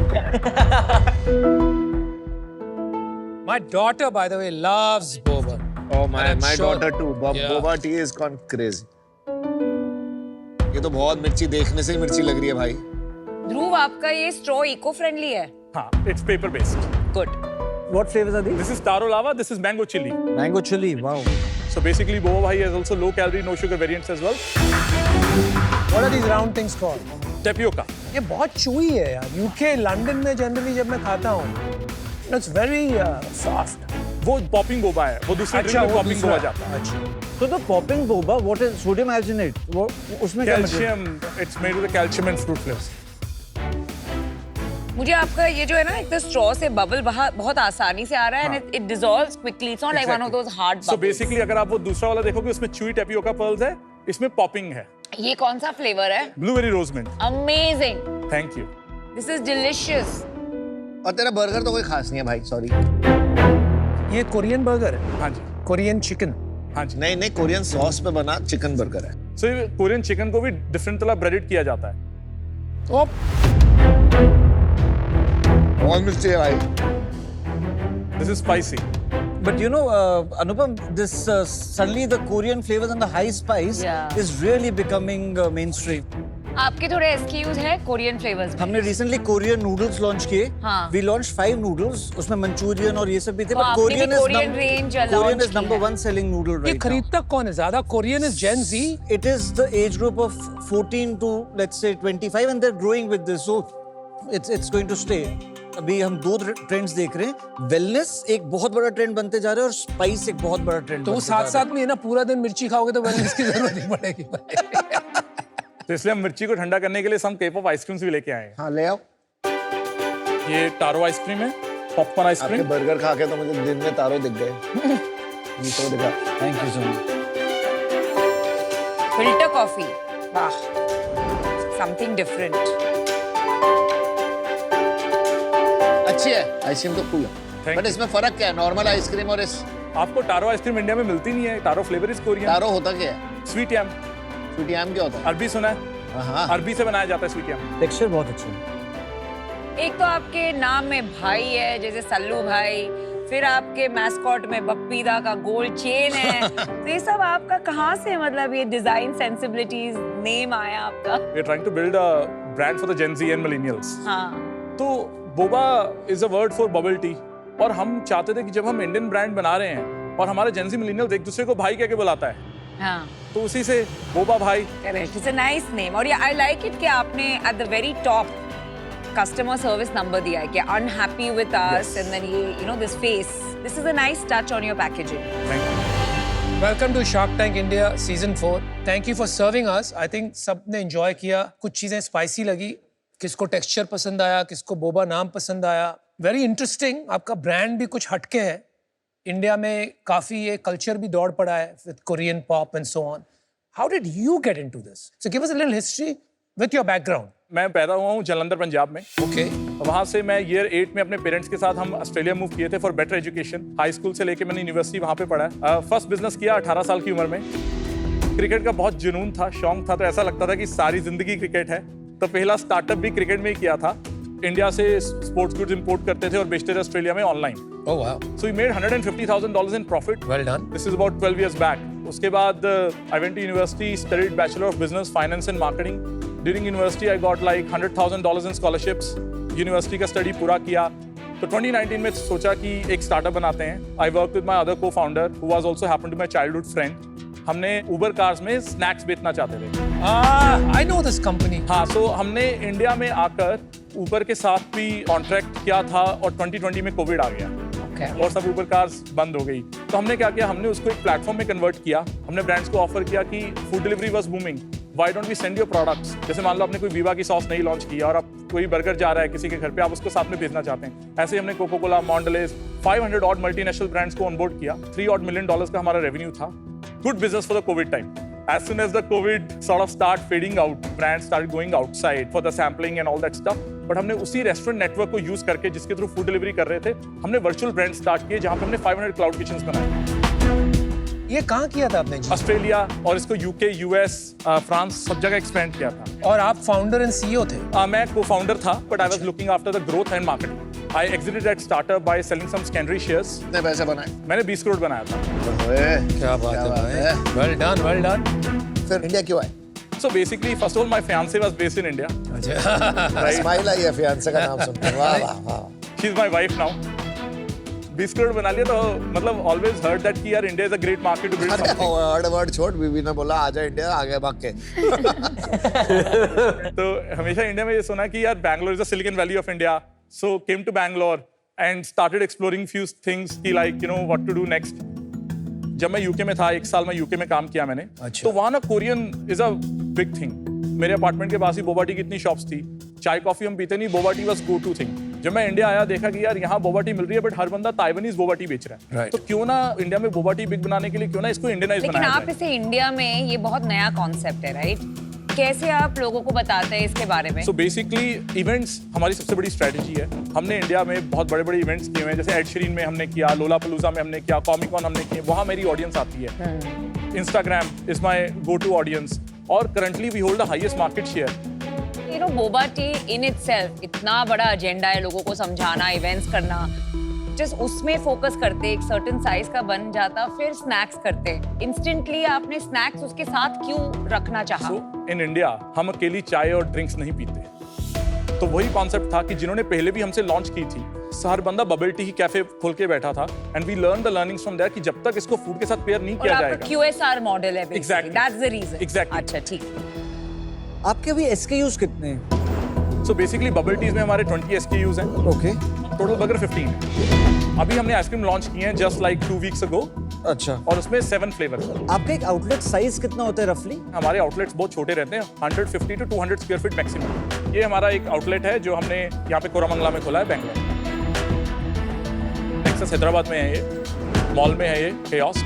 My daughter, by the way, loves boba. Oh my And I'm sure- daughter too. Yeah. Boba tea is gone crazy. ये तो बहुत मिर्ची, देखने से ही मिर्ची लग रही है भाई। ध्रुव, आपका ये स्ट्रॉ इको फ्रेंडली है? हाँ, it's paper based. Good. What flavors are these? This is taro lava. This is mango chili. Mango chili, wow. So basically, Boba Bhai has also low calorie, no sugar variants as well. What are these round things called? Tapioca. ये बहुत chewy है यार। UK, London में generally जब मैं खाता हूँ, it's very soft. वो popping boba है, वो दूसरे drink में वो popping दूसरा- boba जाता है। अच्छा। So the popping boba, what is sodium alginate? वो उसमें क्या material? Calcium, it's made with the calcium and fruit flavors. मुझे आपका ये जो है ना, एक तो स्ट्रॉ से बबल बहुत आसानी से आ रहा है and it dissolves quickly. It's not like one of those hard bubbles. So basically, अगर आप वो दूसरा वाला देखोगे, उसमें chewy tapioca pearls है, इसमें popping है। ये कौन सा फ्लेवर है? Blueberry rose mint. Amazing, Thank you. This is delicious. और तेरा बर्गर तो कोई खास नहीं है भाई, सॉरी। ये कोरियन बर्गर है, हाँ जी, कोरियन चिकन। हाँ जी। नहीं, कोरियन सॉस पे बना चिकन बर्गर है। So ये कोरियन चिकन को भी डिफरेंट तरह ब्रेडेड किया जाता है। बहुत मिर्ची है भाई। This is spicy. But you know, Anupam, this suddenly the Korean flavors and the high spice Yeah. is really becoming mainstream. आपके थोड़े SKUs है कोरियन फ्लेवर्स में? हमने recently Korean noodles launch किए। हाँ। We launched 5 noodles, उसमें Manchurian और ये सब भी थे। तो But आपने Korean भी is Korean range Korean launch is की number है। 1 selling noodle ये right now. खरीदता कौन है ज्यादा? Korean is Gen Z. It is the age group of 14 to let's say 25 and they're growing with this, so it's going to stay. अभी हम 2 trends देख रहे हैं। वेलनेस एक बहुत बड़ा ट्रेंड बनते जा रहा है और स्पाइस एक बहुत बड़ा ट्रेंड तो साथ साथ में ना पूरा दिन मिर्ची खाओगे तो वेलनेस की जरूरत नहीं पड़ेगी। तो इसलिए हम मिर्ची को ठंडा करने के लिए some K-pop आइसक्रीम्स भी लेके आए हैं। हाँ, ले आओ। ये टारो आइसक्रीम है, पॉपकॉर्न आपके आइसक्रीम। बर्गर खा के तो मुझे दिन में तारों दिख गए। ये तो दिखा। Thank you so much. Filter coffee, वाह, समथिंग डिफरेंट। अच्छी है आइसक्रीम तो कूल है। Thank but you. इसमें फर्क क्या है नॉर्मल आइसक्रीम और इस? आपको टारो आइसक्रीम इंडिया में मिलती नहीं है। Taro flavour is Korean. Taro होता क्या है? स्वीट यम, स्वीट याम क्या होता है? अरबी सुना है? हाँ, अरबी से बनाया जाता है स्वीट यम। टेक्सचर बहुत अच्छा है। एक तो आपके नाम में भाई है, जैसे सल्लू भाई, फिर आपके मैस्कॉट में बप्पीदा का गोल्ड चेन है। तो ये सब आपका कहाँ से, मतलब ये डिजाइन सेंसिबिलिटीज नेम आया आपका? We are trying to build a brand for the Gen Z and millennials. हाँ, तो boba is a word for bubble tea, और हम चाहते थे कि जब हम इंडियन ब्रांड बना रहे हैं और हमारे जेन ज़ी मिलेनियल्स एक दूसरे को भाई कह के बुलाता है, हाँ, तो उसी से बोबा भाई। Correct, it's a nice name. और आई लाइक इट कि आपने at the very top customer service number दिया है कि unhappy with us and then ये you know this face, this is a nice touch on your packaging. Thank you. Welcome to Shark Tank India Season 4. Thank you for serving us. I think सबने enjoy किया। कुछ चीज़ें spicy लगी, किसको texture पसंद आया, किसको बोबा नाम पसंद आया। वेरी इंटरेस्टिंग, आपका ब्रांड भी कुछ हटके है। इंडिया में काफ़ी ये कल्चर भी दौड़ पड़ा है with Korean pop and so on. How did you get into this? So give us a little history with your background. मैं पैदा हुआ हूँ जलंधर पंजाब में। ओके। वहाँ से मैं ईयर 8 में अपने पेरेंट्स के साथ हम ऑस्ट्रेलिया मूव किए थे for better education. High school से लेके मैंने यूनिवर्सिटी वहाँ पे पढ़ा है। फर्स्ट बिजनेस किया 18 साल की उम्र में। क्रिकेट का बहुत जुनून था, शौक था, तो ऐसा लगता था कि सारी जिंदगी क्रिकेट है। तो पहला स्टार्टअप भी क्रिकेट में ही किया था। इंडिया से स्पोर्ट्स गुड्स इंपोर्ट करते थे और बेचते थे ऑस्ट्रेलिया में online. Oh wow, so we made $150,000 in profit. Well done. This is about 12 years back. उसके बाद I went to university, studied bachelor of business finance and marketing. During university I got like $100,000 in scholarships. University का study पूरा किया तो 2019 में सोचा कि एक स्टार्टअप बनाते हैं। I work with my other co founder who was also happen to my childhood friend. हमने उबर कार्स में स्नैक्स बेचना चाहते थे। I know this company. हाँ, सो हमने इंडिया में आकर ऊबर के साथ भी कॉन्ट्रैक्ट किया था और 2020 में कोविड आ गया और सब ऊबर कार्स बंद हो गई। तो हमने क्या किया, हमने उसको एक प्लेटफॉर्म में कन्वर्ट किया। हमने ब्रांड्स को ऑफर किया कि food delivery was booming, why don't we send your products. जैसे मान लो आपने कोई वीवा की सॉस नहीं लॉन्च किया और आप कोई बर्गर जा रहा है किसी के घर पे, आप उसको साथ में भेजना चाहते हैं। ऐसे ही हमने Coca Cola, Mondelez, 500 odd multinational brands को ऑनबोर्ड किया। $3 odd million का हमारा रेवेन्यू था। Good business for the COVID time. As soon as the COVID sort of start fading out, brands started going outside for the sampling and all that stuff. But हमने उसी restaurant network को use करके, जिसके through food delivery कर रहे थे, हमने virtual brand start किए जहां पे हमने 500 क्लाउड किचन्स बनाए। ये कहाँ किया था आपने जी? ऑस्ट्रेलिया और इसको यूके, यूएस, फ्रांस सब जगह एक्सपेंड किया था। और आप फाउंडर एंड सीईओ थे? मैं को-फाउंडर था, but I was looking after the growth and marketing. I exited that startup by selling some secondary shares. कितने पैसे बनाए? मैंने 20 करोड़ बनाया था। क्या बात है भाई, वेल डन वेल डन। फिर इंडिया क्यों आए? So basically, first of all, my fiancée was based in India. अच्छा स्माइल आई है फियांसे का नाम सुनकर। वाह वाह वाह। She's my wife now. 20 crore बना लिया तो मतलब always heard that कि यार India is a great market to build अरे something. वर्ड छोड़, बीवी ने बोला आजा इंडिया, आगे भाग के। तो हमेशा इंडिया में ये सुना कि यार Bangalore is the Silicon Valley of India. So came to Bangalore and started exploring few things कि like you know what to do next. जब मैं यूके में था, 1 साल में यूके में काम किया मैंने। अच्छा। तो वहाँ ना Korean is a big thing. मेरे अपार्टमेंट के पास ही बोबा टी की इतनी शॉप्स थी। चाय कॉफी हम पीते नहीं, boba tea was go to thing. जब मैं इंडिया आया देखा कि यार यहाँ बोबा टी मिल रही है, बट हर बंदा ताइवानीज बोबा टी बेच रहा है। Right. तो क्यों ना इंडिया में बोबा टी बिग बनाने के लिए क्यों ना इसको इंडियनाइज लेकिन बनाया आप जाए। इसे इंडिया में, ये बहुत नया कॉन्सेप्ट है, राइट? कैसे आप लोगों को बताते हैं इसके बारे में? सो बेसिकली इवेंट्स हमारी सबसे बड़ी स्ट्रेटजी है। हमने इंडिया में बहुत बड़े बड़े इवेंट्स किए हुए हैं, जैसे एड शीरन में हमने किया, लोलापलूजा में हमने किया, कॉमिकॉन हमने किए। वहाँ मेरी ऑडियंस आती है। Instagram is my go to audience और currently we hold the highest market share. You know, boba tea in itself इतना बड़ा एजेंडा है, लोगों को समझाना, इवेंट्स करना, जस्ट उसमें फोकस करते, एक सर्टेन साइज का बन जाता, फिर स्नैक्स करते। इंस्टेंटली आपने स्नैक्स उसके साथ क्यों रखना चाहा? सो इन इंडिया हम अकेली चाय और ड्रिंक्स नहीं पीते। तो वही कॉन्सेप्ट था कि जिन्होंने पहले भी हमसे लॉन्च की थी, हर बंदा बबल टी ही कैफे खोल के बैठा था and we learn the learnings from there कि जब तक इसको फूड के साथ पेयर नहीं किया और जाएगा। आपका QSR मॉडल है, Exactly. That's the reason. Exactly. अच्छा, ठीक। आपके अभी SKUs कितने हैं? सो बेसिकली बबल टीज में हमारे 20 SKUs हैं। ओके। टोटल बर्गर 15 है। अभी हमने आइसक्रीम लॉन्च किए हैं जस्ट लाइक 2 weeks ago अच्छा। और उसमें 7 फ्लेवर। आपका एक आउटलेट साइज कितना होता है रफली? हमारे आउटलेट्स बहुत छोटे रहते हैं, 150 to 200 स्क्वायर फीट मैक्सिमम। ये हमारा एक आउटलेट है जो हमने यहाँ पे कोरामंगला में खोला है, बैंगलोर। टेक्सास हैदराबाद में है ये, मॉल में है ये कियोस्क।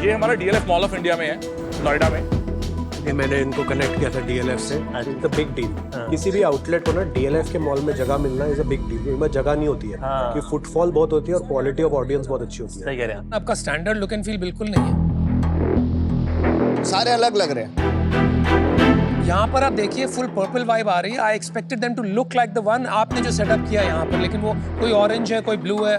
ये हमारा DLF मॉल ऑफ इंडिया में है, नोएडा में। ये मैंने इनको कनेक्ट किया था DLF से। It's a big deal. किसी भी आउटलेट को ना DLF के मॉल में जगह मिलना इज अ बिग डील। इनमें जगह नहीं होती है कि फुटफॉल बहुत होती है और क्वालिटी ऑफ ऑडियंस बहुत अच्छी होती है। सही कह रहे हैं। आपका स्टैंडर्ड लुक एंड फील बिल्कुल नहीं है। सारे अलग लग रहे हैं। यहाँ पर आप देखिए फुल पर्पल वाइब आ रही है। I expected them to look like the one आपने जो सेटअप किया यहाँ पर, लेकिन वो कोई ऑरेंज है, कोई ब्लू है।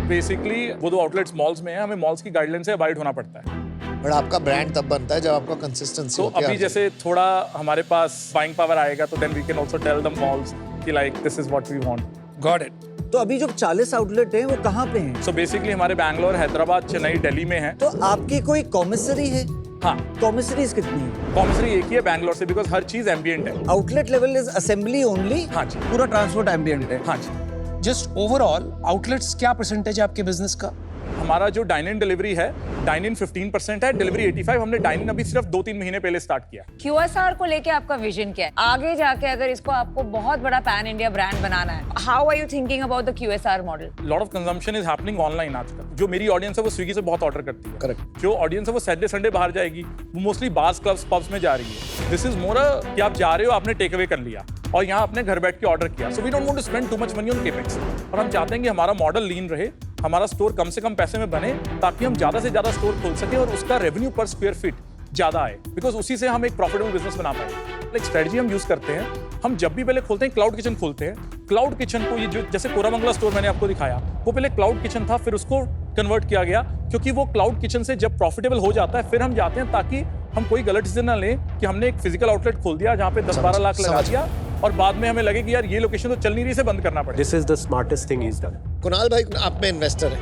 बेसिकली वो 2 आउटलेट्स मॉल्स में है, हमें मॉल्स की गाइडलाइन से अबाइड होना पड़ता है। बट आपका ब्रांड तब बनता है जब आपका कंसिस्टेंसी तो होती है। अभी जैसे थोड़ा हमारे पास बाइंग पावर आएगा तो then we can also tell the malls कि like this is what we want. Got it. तो अभी जो 40 आउटलेट हैं वो कहाँ पे हैं? सो बेसिकली हमारे बैंगलोर, हैदराबाद, चेन्नई, दिल्ली में है। तो आपकी कोई कॉमिसरी है? हाँ, कॉमिसरीज कितनी है? कॉमर्सरी एक ही है बैंगलोर से, बिकॉज हर चीज एम्बिएंट है। Outlet level is assembly only? हाँ जी। पूरा ट्रांसपोर्ट एम्बिएंट है? हाँ जी। जस्ट ओवरऑल आउटलेट्स क्या परसेंटेज है आपके बिजनेस का? हमारा जो डाइन इन डिलीवरी है, डाइन इन 15% है, डिलीवरी 85%। हमने डाइन इन अभी सिर्फ 2-3 महीने पहले स्टार्ट किया। QSR को लेके आपका विजन क्या है? आगे जाके अगर इसको आपको बहुत बड़ा पैन इंडिया ब्रांड बनाना है, how are you thinking about the QSR model? Lot of consumption is happening online आजकल। जो मेरी ऑडियंस है वो स्विगी से बहुत ऑर्डर करती है। करेक्ट। जो ऑडियंस है वो सैटरडे संडे बाहर जाएगी, वो मोस्टली बार्स, क्लब्स, पब्स में जा रही है। दिस इज मोर कि आप जा रहे हो, आपने टेक अवे कर लिया और यहाँ अपने घर बैठ के ऑर्डर किया। So we don't want to spend too much money on capex. और हम चाहते हैं कि हमारा मॉडल लीन रहे, हमारा स्टोर कम से कम पैसे में बने, ताकि हम ज्यादा से ज्यादा स्टोर खोल सके और उसका रेवेन्यू पर स्क्वायर फीट ज्यादा आए, बिकॉज उसी से हम एक प्रॉफिटेबल बिजनेस बना पाए। एक स्ट्रेटजी हम यूज करते हैं, हम जब भी पहले खोलते हैं क्लाउड किचन खोलते हैं। क्लाउड किचन को ये जो जैसे कोरामंगला स्टोर मैंने आपको दिखाया, वो पहले क्लाउड किचन था, फिर उसको कन्वर्ट किया गया, क्योंकि वो क्लाउड किचन से जब प्रॉफिटेबल हो जाता है फिर हम जाते हैं, ताकि हम कोई गलत डिसीजन ना लें कि हमने एक फिजिकल आउटलेट खोल दिया जहाँ पे 10-12 लाख लगा दिया और बाद में हमें लगे कि यार ये लोकेशन तो चल नहीं रही, इसे बंद करना पड़ेगा। This is the smartest thing is done. Kunal भाई आप में इन्वेस्टर है,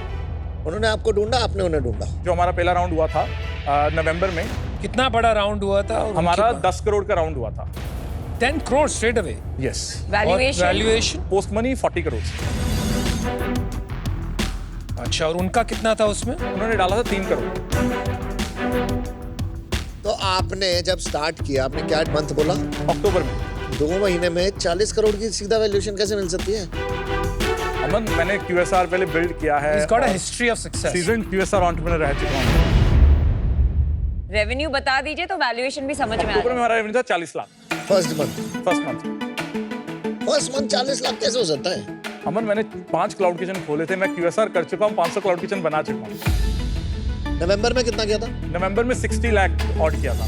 उन्होंने आपको ढूंढा, आपने उन्हें ढूंढा। जो हमारा पहला राउंड हुआ था नवंबर में, कितना बड़ा राउंड हुआ था? और हमारा उनके 10 करोड़ का राउंड हुआ था। 10 crores straight away. Yes valuation Valuation? Post money 40 crore अच्छा, और उनका कितना था उसमें? उन्होंने डाला था 3 करोड़। तो आपने जब स्टार्ट किया आपने क्या मंथ बोला? अक्टूबर में 2 महीने में 40 करोड़ की सीधा वैल्यूएशन कैसे मिल सकती है? अमन, मैंने QSR पहले बिल्ड किया है। He's got a history of success. Season QSR entrepreneur रह चुका हूँ। रेवेन्यू बता दीजिए तो वैल्यूएशन भी समझ में आ अक्टूबर में जाए। हमारा रेवेन्यू था 40 lakh first month first month. 40 lakh कैसे हो सकता है? अमन, मैंने 5 क्लाउड किचन खोले थे। मैं QSR कर चुका हूँ, 500 क्लाउड किचन बना चुका हूँ। नवंबर में कितना किया था? नवंबर में 60 लाख ऑड किया था।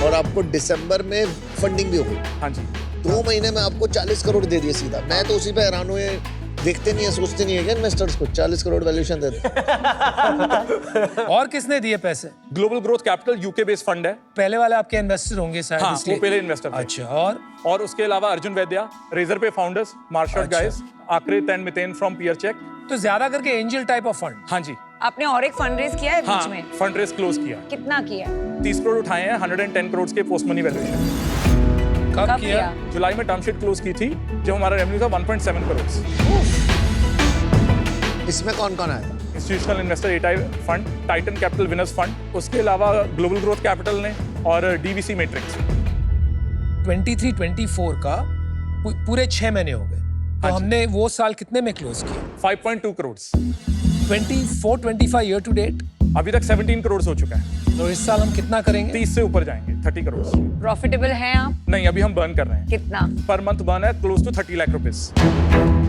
और आपको दिसंबर में फंडिंग भी हो गई। हाँ जी। 2 महीने में आपको 40 करोड़ दे दिए सीधा। मैं तो उसी पे हैरान हुए। देखते नहीं है, सोचते नहीं है क्या इन्वेस्टर्स को 40 करोड़ वैल्यूएशन दे दे? और किसने दिए पैसे? Global growth capital UK based fund है। पहले वाले आपके इन्वेस्टर होंगे शायद, हाँ, इसलिए। वो पहले इन्वेस्टर थे। अच्छा, और उसके अलावा Arjun Vaidya, Razorpay founders, मार्शल अच्छा। Guys, Aakrit and Miten from Peer Check. तो ज्यादा करके एंजल टाइप ऑफ फंड। हाँ जी। आपने और एक फंड रेज किया है हाँ, बीच में? फंड रेस क्लोज किया। कितना किया? 30 करोड़ उठाए हैं, 110 करोड़ के पोस्ट मनी वैल्यूएशन। कब कब किया? किया? जुलाई में टर्म शीट क्लोज की थी जब हमारा रेवेन्यू था 1.7 करोड़। इसमें कौन कौन आया? इंस्टीट्यूशनल इन्वेस्टर एटाई fund, Titan Capital winners fund, उसके अलावा ग्लोबल ग्रोथ कैपिटल ने और डीवीसी मैट्रिक्स। 23-24 का पूरे 6 महीने हो गए, तो हाँ जी। हमने वो साल कितने में क्लोज किया? 5.2 करोड़। 24-25 ईयर टू डेट, अभी तक 17 करोड़ हो चुका है। तो इस साल हम कितना करेंगे? 30 से ऊपर जाएंगे, 30 करोड़। प्रॉफिटेबल हैं आप? नहीं, अभी हम बर्न कर रहे हैं। कितना? पर मंथ बर्न है क्लोज टू 30 लाख रुपीस।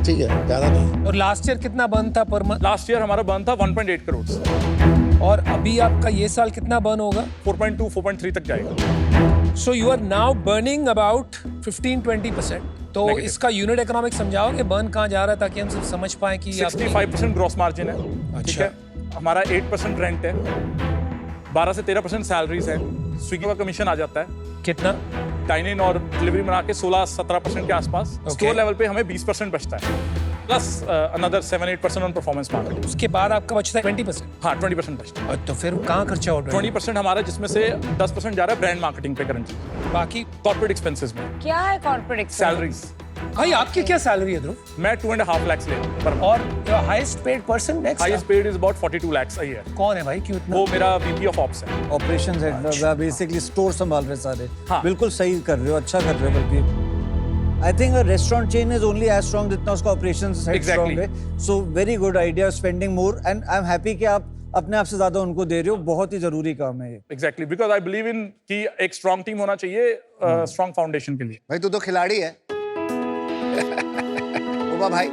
ठीक है, ज्यादा नहीं। और लास्ट ईयर कितना बर्न था पर मंथ? लास्ट ईयर हमारा बर्न था 1.8 करोड़। और अभी आपका ये साल कितना बर्न होगा? 4.2 4.3 तक जाएगा। So you are now burning about 15-20%। तो Negative. इसका यूनिट इकोनॉमिक्स समझाओगे, बर्न कहाँ जा रहा है, ताकि हम सब समझ पाए कि आप 65% ग्रॉस मार्जिन है। ठीक अच्छा। है, हमारा 8% रेंट है, 12 से 13% सैलरीज है, स्विगी का कमीशन आ जाता है, कितना? डाइन इन और डिलीवरी बना के 16-17% के आसपास। स्टोर लेवल पे हमें 20% बचता है, plus another 7-8% on performance marketing. उसके बाद आपका बचता है 20%। हाँ, 20% बचता है। और तो फिर कहाँ खर्चा हो रहा है? 20% हमारा, जिसमें से 10% जा रहा है ब्रांड मार्केटिंग पे करंटली, बाकी कॉर्पोरेट एक्सपेंसेस में, क्या है कॉर्पोरेट सैलरीज। भाई आपकी क्या सैलरी है ध्रुव? मैं 2.5 लाख ले रहा हूँ पर और highest paid person next highest paid is about 42 lakhs a year। कौन है भाई, क्यों इतना? वो मेरा VP ऑफ ऑप्स है। ऑपरेशंस हेड, बेसिकली स्टोर संभाल रहे सारे। हाँ। बिल्कुल सही कर रहे हो, अच्छा कर रहे हो। बल्कि I think a restaurant chain is only as strong जितना उसका ऑपरेशंस हेड स्ट्रांग है। So very good idea, spending more, and I am happy कि आप अपने आप से ज्यादा उनको दे रहे हो। बहुत ही जरूरी काम है ये। Exactly, because I believe in कि एक स्ट्रांग टीम होना चाहिए स्ट्रांग फाउंडेशन के लिए। भाई तू तो खिलाड़ी है। ओबा भाई,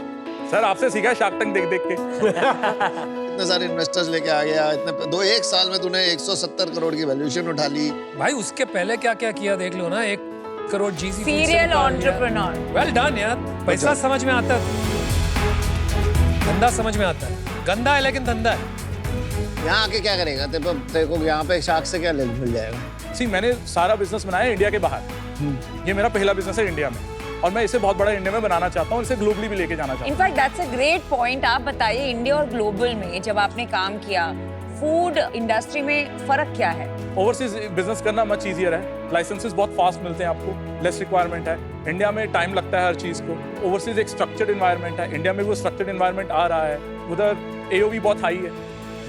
सर आपसे सीखा शार्क टैंक देख देख के। इतने सारे इन्वेस्टर्स लेके आ गया, इतने 1 साल में तूने 170 करोड़ की वैल्यूएशन उठा ली। भाई उसके पहले क्या क्या किया देख लो ना। 1 crore GC serial entrepreneur. Well done यार, पैसा समझ में आता है, धंधा समझ में आता है। गंदा है लेकिन धंधा है। यहाँ आके क्या करेगा? तेरे को यहाँ पे शार्क से क्या मिल जाएगा? सी, मैंने सारा बिजनेस बनाया इंडिया के बाहर। ये मेरा पहला बिजनेस है इंडिया में, और मैं इसे बहुत बड़ा इंडिया में बनाना चाहता हूँ, इसे ग्लोबली भी लेके जाना चाहता हूँ। In fact that's a great point. आप बताइए, इंडिया और ग्लोबल में जब आपने काम किया, फूड इंडस्ट्री में फर्क क्या है? ओवरसीज बिजनेस करना मच ईजियर है, लाइसेंसेस बहुत फास्ट मिलते हैं आपको, लेस रिक्वायरमेंट है। इंडिया में टाइम लगता है हर चीज़ को। ओवरसीज एक स्ट्रक्चर्ड एनवायरनमेंट है, इंडिया में वो स्ट्रक्चर्ड एनवायरनमेंट आ रहा है। उधर AOV बहुत हाई है,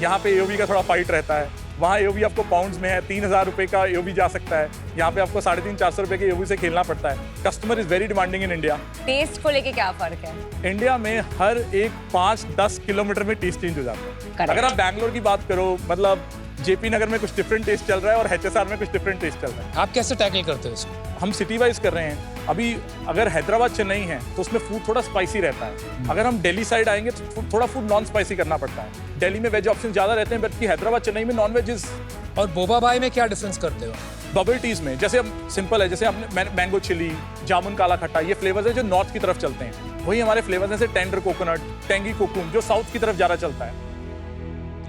यहाँ पे AOV का थोड़ा फाइट रहता है। वहाँ AOV आपको पाउंड्स में है, 3000 रुपये का AOV जा सकता है, यहाँ पे आपको 350-400 रुपये के AOV से खेलना पड़ता है। Customer is very demanding in India. Taste को लेके क्या फर्क है? इंडिया में हर एक 5-10 किलोमीटर में टेस्ट चेंज हो जाता है। Correct. अगर आप बैंगलोर की बात करो, मतलब JP नगर में कुछ डिफरेंट टेस्ट चल रहा है और HSR में कुछ डिफरेंट टेस्ट चल रहा है। आप कैसे टैकल करते हो इसको? हम सिटी वाइज कर रहे हैं। अभी अगर हैदराबाद चेन्नई है तो उसमें फूड थोड़ा स्पाइसी रहता है। अगर हम दिल्ली साइड आएंगे तो थोड़ा फूड नॉन स्पाइसी करना पड़ता है। दिल्ली में वेज ऑप्शन ज़्यादा रहते हैं, बल्कि हैदराबाद चेन्नई में नॉन वेज। और बोबा भाई में क्या डिफरेंस करते हो? बबल टीज में जैसे हम सिंपल है, जैसे हमने मैंगो चिली, जामुन काला खट्टा, ये फ्लेवर्स है जो नॉर्थ की तरफ चलते हैं। वही हमारे फ्लेवर्स हैं जैसे टेंडर कोकोनट, टेंगी कोकुम, जो साउथ की तरफ ज़्यादा चलता है।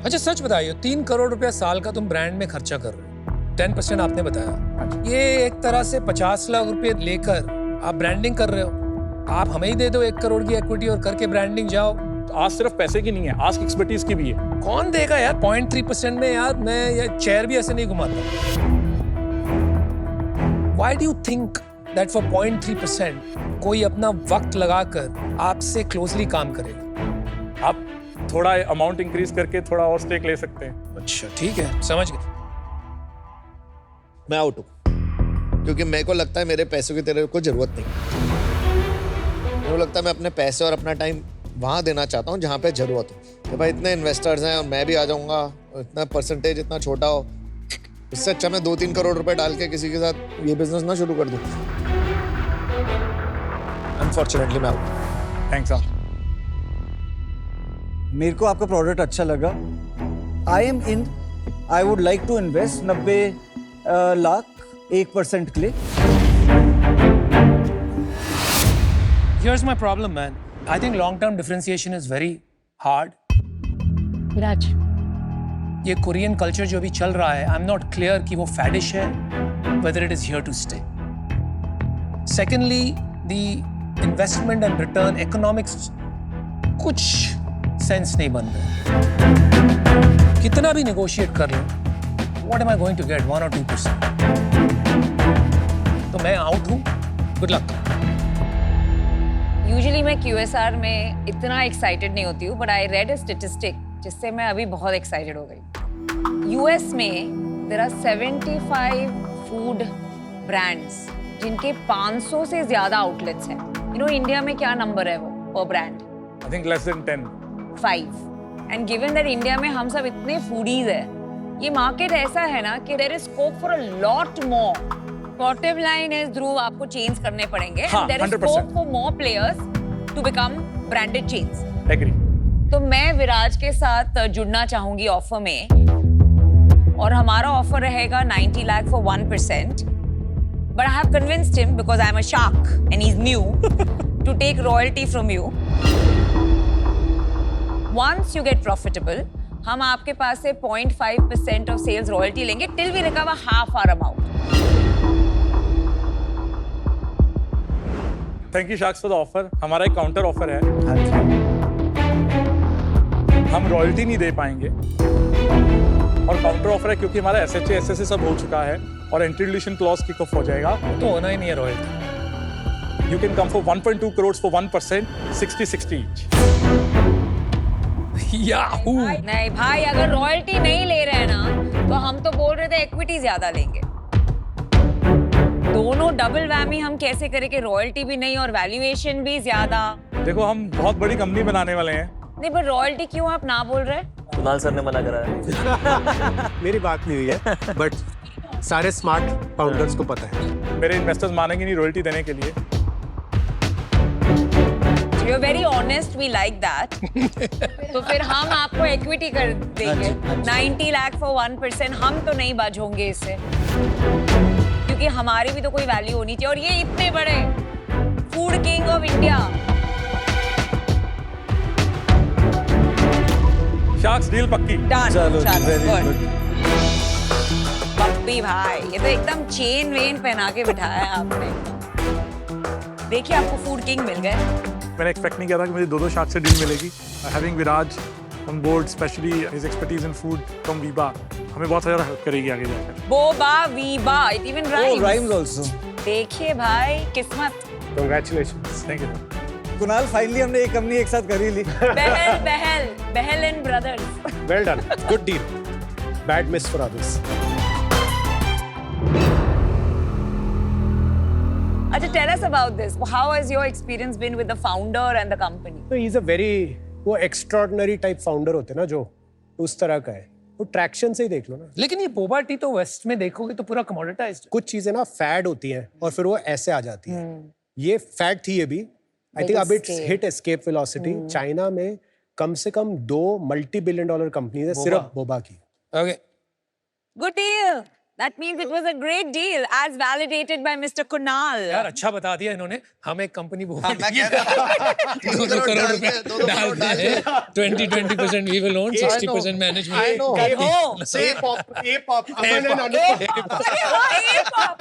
अच्छा सच बताइए, 3 करोड़ रुपया साल का तुम ब्रांड में खर्चा कर रहे हो, 10% आपने बताया। ये एक तरह से 50 लाख रुपए लेकर आप ब्रांडिंग कर रहे हो। आप हमें ही दे दो 1 करोड़ की इक्विटी और करके ब्रांडिंग जाओ। आज सिर्फ पैसे की नहीं है, आज एक्सपर्टीज की भी है। कौन देगा यार 0.3% में? यार मैं ये चेयर भी ऐसे नहीं घुमाता। Why do you think that for 0.3% कोई अपना वक्त लगाकर आपसे क्लोजली काम करेगा। आप थोड़ा अमाउंट इंक्रीज करके थोड़ा और स्टेक ले सकते हैं। अच्छा ठीक है, समझ गए। मैं आउट हूँ, क्योंकि मेरे को लगता है मेरे पैसों की तेरे को जरूरत नहीं। मेरे को लगता है मैं अपने पैसे और अपना टाइम वहाँ देना चाहता हूँ जहाँ पे जरूरत हो। तो भाई इतने इन्वेस्टर्स हैं और मैं भी आ जाऊँगा, इतना परसेंटेज इतना छोटा हो, इससे अच्छा मैं 2-3 करोड़ रुपए डाल के किसी के साथ ये बिजनेस ना शुरू कर दूँ। अनफॉर्चुनेटली मैं आउट। थैंक्स आप। मेरे को आपका प्रोडक्ट अच्छा लगा। I am in, I would like to invest 90 lakh 1% के लिए। Here's my problem, man. I think long-term differentiation is very hard. विराज, ये कोरियन कल्चर जो अभी चल रहा है, I'm not clear कि वो फैडिश है, whether it is here to stay. Secondly, the investment and return economics कुछ सेंस नहीं बन रहा। कितना भी negotiate कर लो, what am I going to get? 1 or 2%? तो मैं आउट हूँ। Good luck. यूजुअली मैं QSR में इतना एक्साइटेड नहीं होती हूँ, but I read a statistic जिससे मैं अभी बहुत एक्साइटेड हो गई। यूएस में देयर आर 75 फूड ब्रांड्स जिनके 500 से ज्यादा आउटलेट्स हैं। यू नो इंडिया में क्या नंबर है वो पर brand? I think less than 10। 5। And given that India में हम सब इतने फूडीज है, ये मार्केट ऐसा है ना कि there is scope for a lot more. Bottom line is Dhruv, आपको चेंज करने पड़ेंगे and there is scope for more players to become branded chains. Agree. तो मैं विराज के साथ जुड़ना चाहूंगी ऑफर में, और हमारा ऑफर रहेगा 90 lakh for 1%, but I have convinced him because I am a shark and he is new to take royalty from you. Once you get profitable, हम आपके पास से 0.5% ऑफ सेल्स रॉयल्टी लेंगे till we recover half our amount. Thank you sharks for the offer. हमारा एक counter offer है। हाँ जी। हम रॉयल्टी नहीं दे पाएंगे और काउंटर ऑफर है क्योंकि हमारा SHA SSA सब हो चुका है और anti dilution clause kick off हो जाएगा। तो होना ही नहीं है royalty. You can come for 1.2 crore for 1%, 60-60 each. Yahoo. नहीं भाई, अगर रॉयल्टी नहीं ले रहे हैं ना, तो हम तो बोल रहे थे इक्विटी ज्यादा लेंगे। दोनों डबल वैमी हम कैसे करें कि रॉयल्टी भी नहीं और वैल्यूएशन भी ज्यादा। देखो हम बहुत बड़ी कंपनी बनाने वाले हैं। नहीं, पर रॉयल्टी क्यों आप ना बोल रहे? कुणाल सर ने मना करा है। मेरी बात नहीं हुई है, बट सारे स्मार्ट फाउंडर्स को पता है। मेरे इन्वेस्टर्स मानेंगे नहीं रॉयल्टी देने के लिए। You are very honest, we like that. तो फिर हम आपको इक्विटी कर देंगे 90 लाख फॉर 1%। हम तो नहीं बच होंगे इससे, क्योंकि हमारी भी तो कोई वैल्यू होनी चाहिए। और ये इतने बड़े food king of India. Sharks deal पक्की। चलो, very good. पप्पी भाई, ये तो एकदम चेन वेन पहना के बिठाया है आपने। देखिए आपको फूड किंग मिल गए। मैंने एक्सपेक्ट नहीं किया था कि मुझे दो शार्क से डील मिलेगी। Having Viraj on board, specially his expertise in food from Veeba, हमें बहुत ज़्यादा हेल्प करेगी आगे जाकर। Boba Veeba, it even Oh, rhymes. rhymes also. देखिए भाई, किस्मत। Congratulations. Thank you. Kunal, finally हमने एक कंपनी एक साथ कर ही ली। Bahl and brothers. Well done. Good deal. Bad miss for others. अच्छा, tell us about this. How has your experience been with the founder and the company? तो he's a very वो extraordinary type founder होते हैं ना, जो उस तरह का है। वो ट्रैक्शन से ही देख लो ना। लेकिन ये बोबा टी तो वेस्ट में देखोगे तो पूरा कमोडिटाइज्ड। कुछ चीजें ना फैड होती हैं और फिर वो ऐसे आ जाती हैं। ये फैड थी ये भी। आई थिंक अब it's hit escape velocity. China में कम से कम 2 multi-billion-dollar कंपनीज है सिर्फ बोबा की। Okay, Good deal. That means it was a great deal, as validated by Mr. Kunal. यार अच्छा बता दिया इन्होंने। हम एक कंपनी बोबा हाँ, मैं कह रहा था 2 करोड़ रुपए डालते हैं। 20% we will own, 60% management। I know. I know. Say pop, A pop, Aman and Anupam. अरे वाह, ये pop.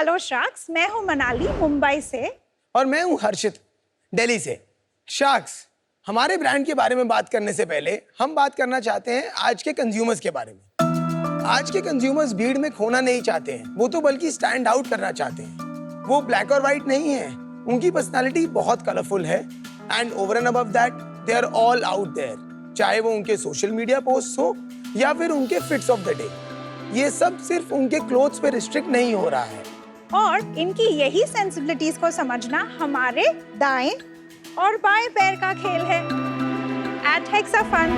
हेलो शार्क्स, मैं हूँ मनाली मुंबई से। और मैं हूँ हर्षित दिल्ली से। शार्क्स, हमारे ब्रांड के बारे में बात करने से पहले हम बात करना चाहते हैं आज के कंज्यूमर्स के बारे में। आज के कंज्यूमर्स भीड़ में खोना नहीं चाहते हैं, वो तो बल्कि स्टैंड आउट करना चाहते हैं। वो ब्लैक और व्हाइट नहीं है, उनकी पर्सनालिटी बहुत कलरफुल है and over and above that they are all out there. चाहे वो उनके सोशल मीडिया पोस्ट हो या फिर उनके फिट्स ऑफ द डे, ये सब सिर्फ उनके क्लोथ्स पे रिस्ट्रिक्ट नहीं हो रहा है। और इनकी यही सेंसिबिलिटीज को समझना हमारे दाएं और बाएं पैर का खेल है। एट हेक्साफन।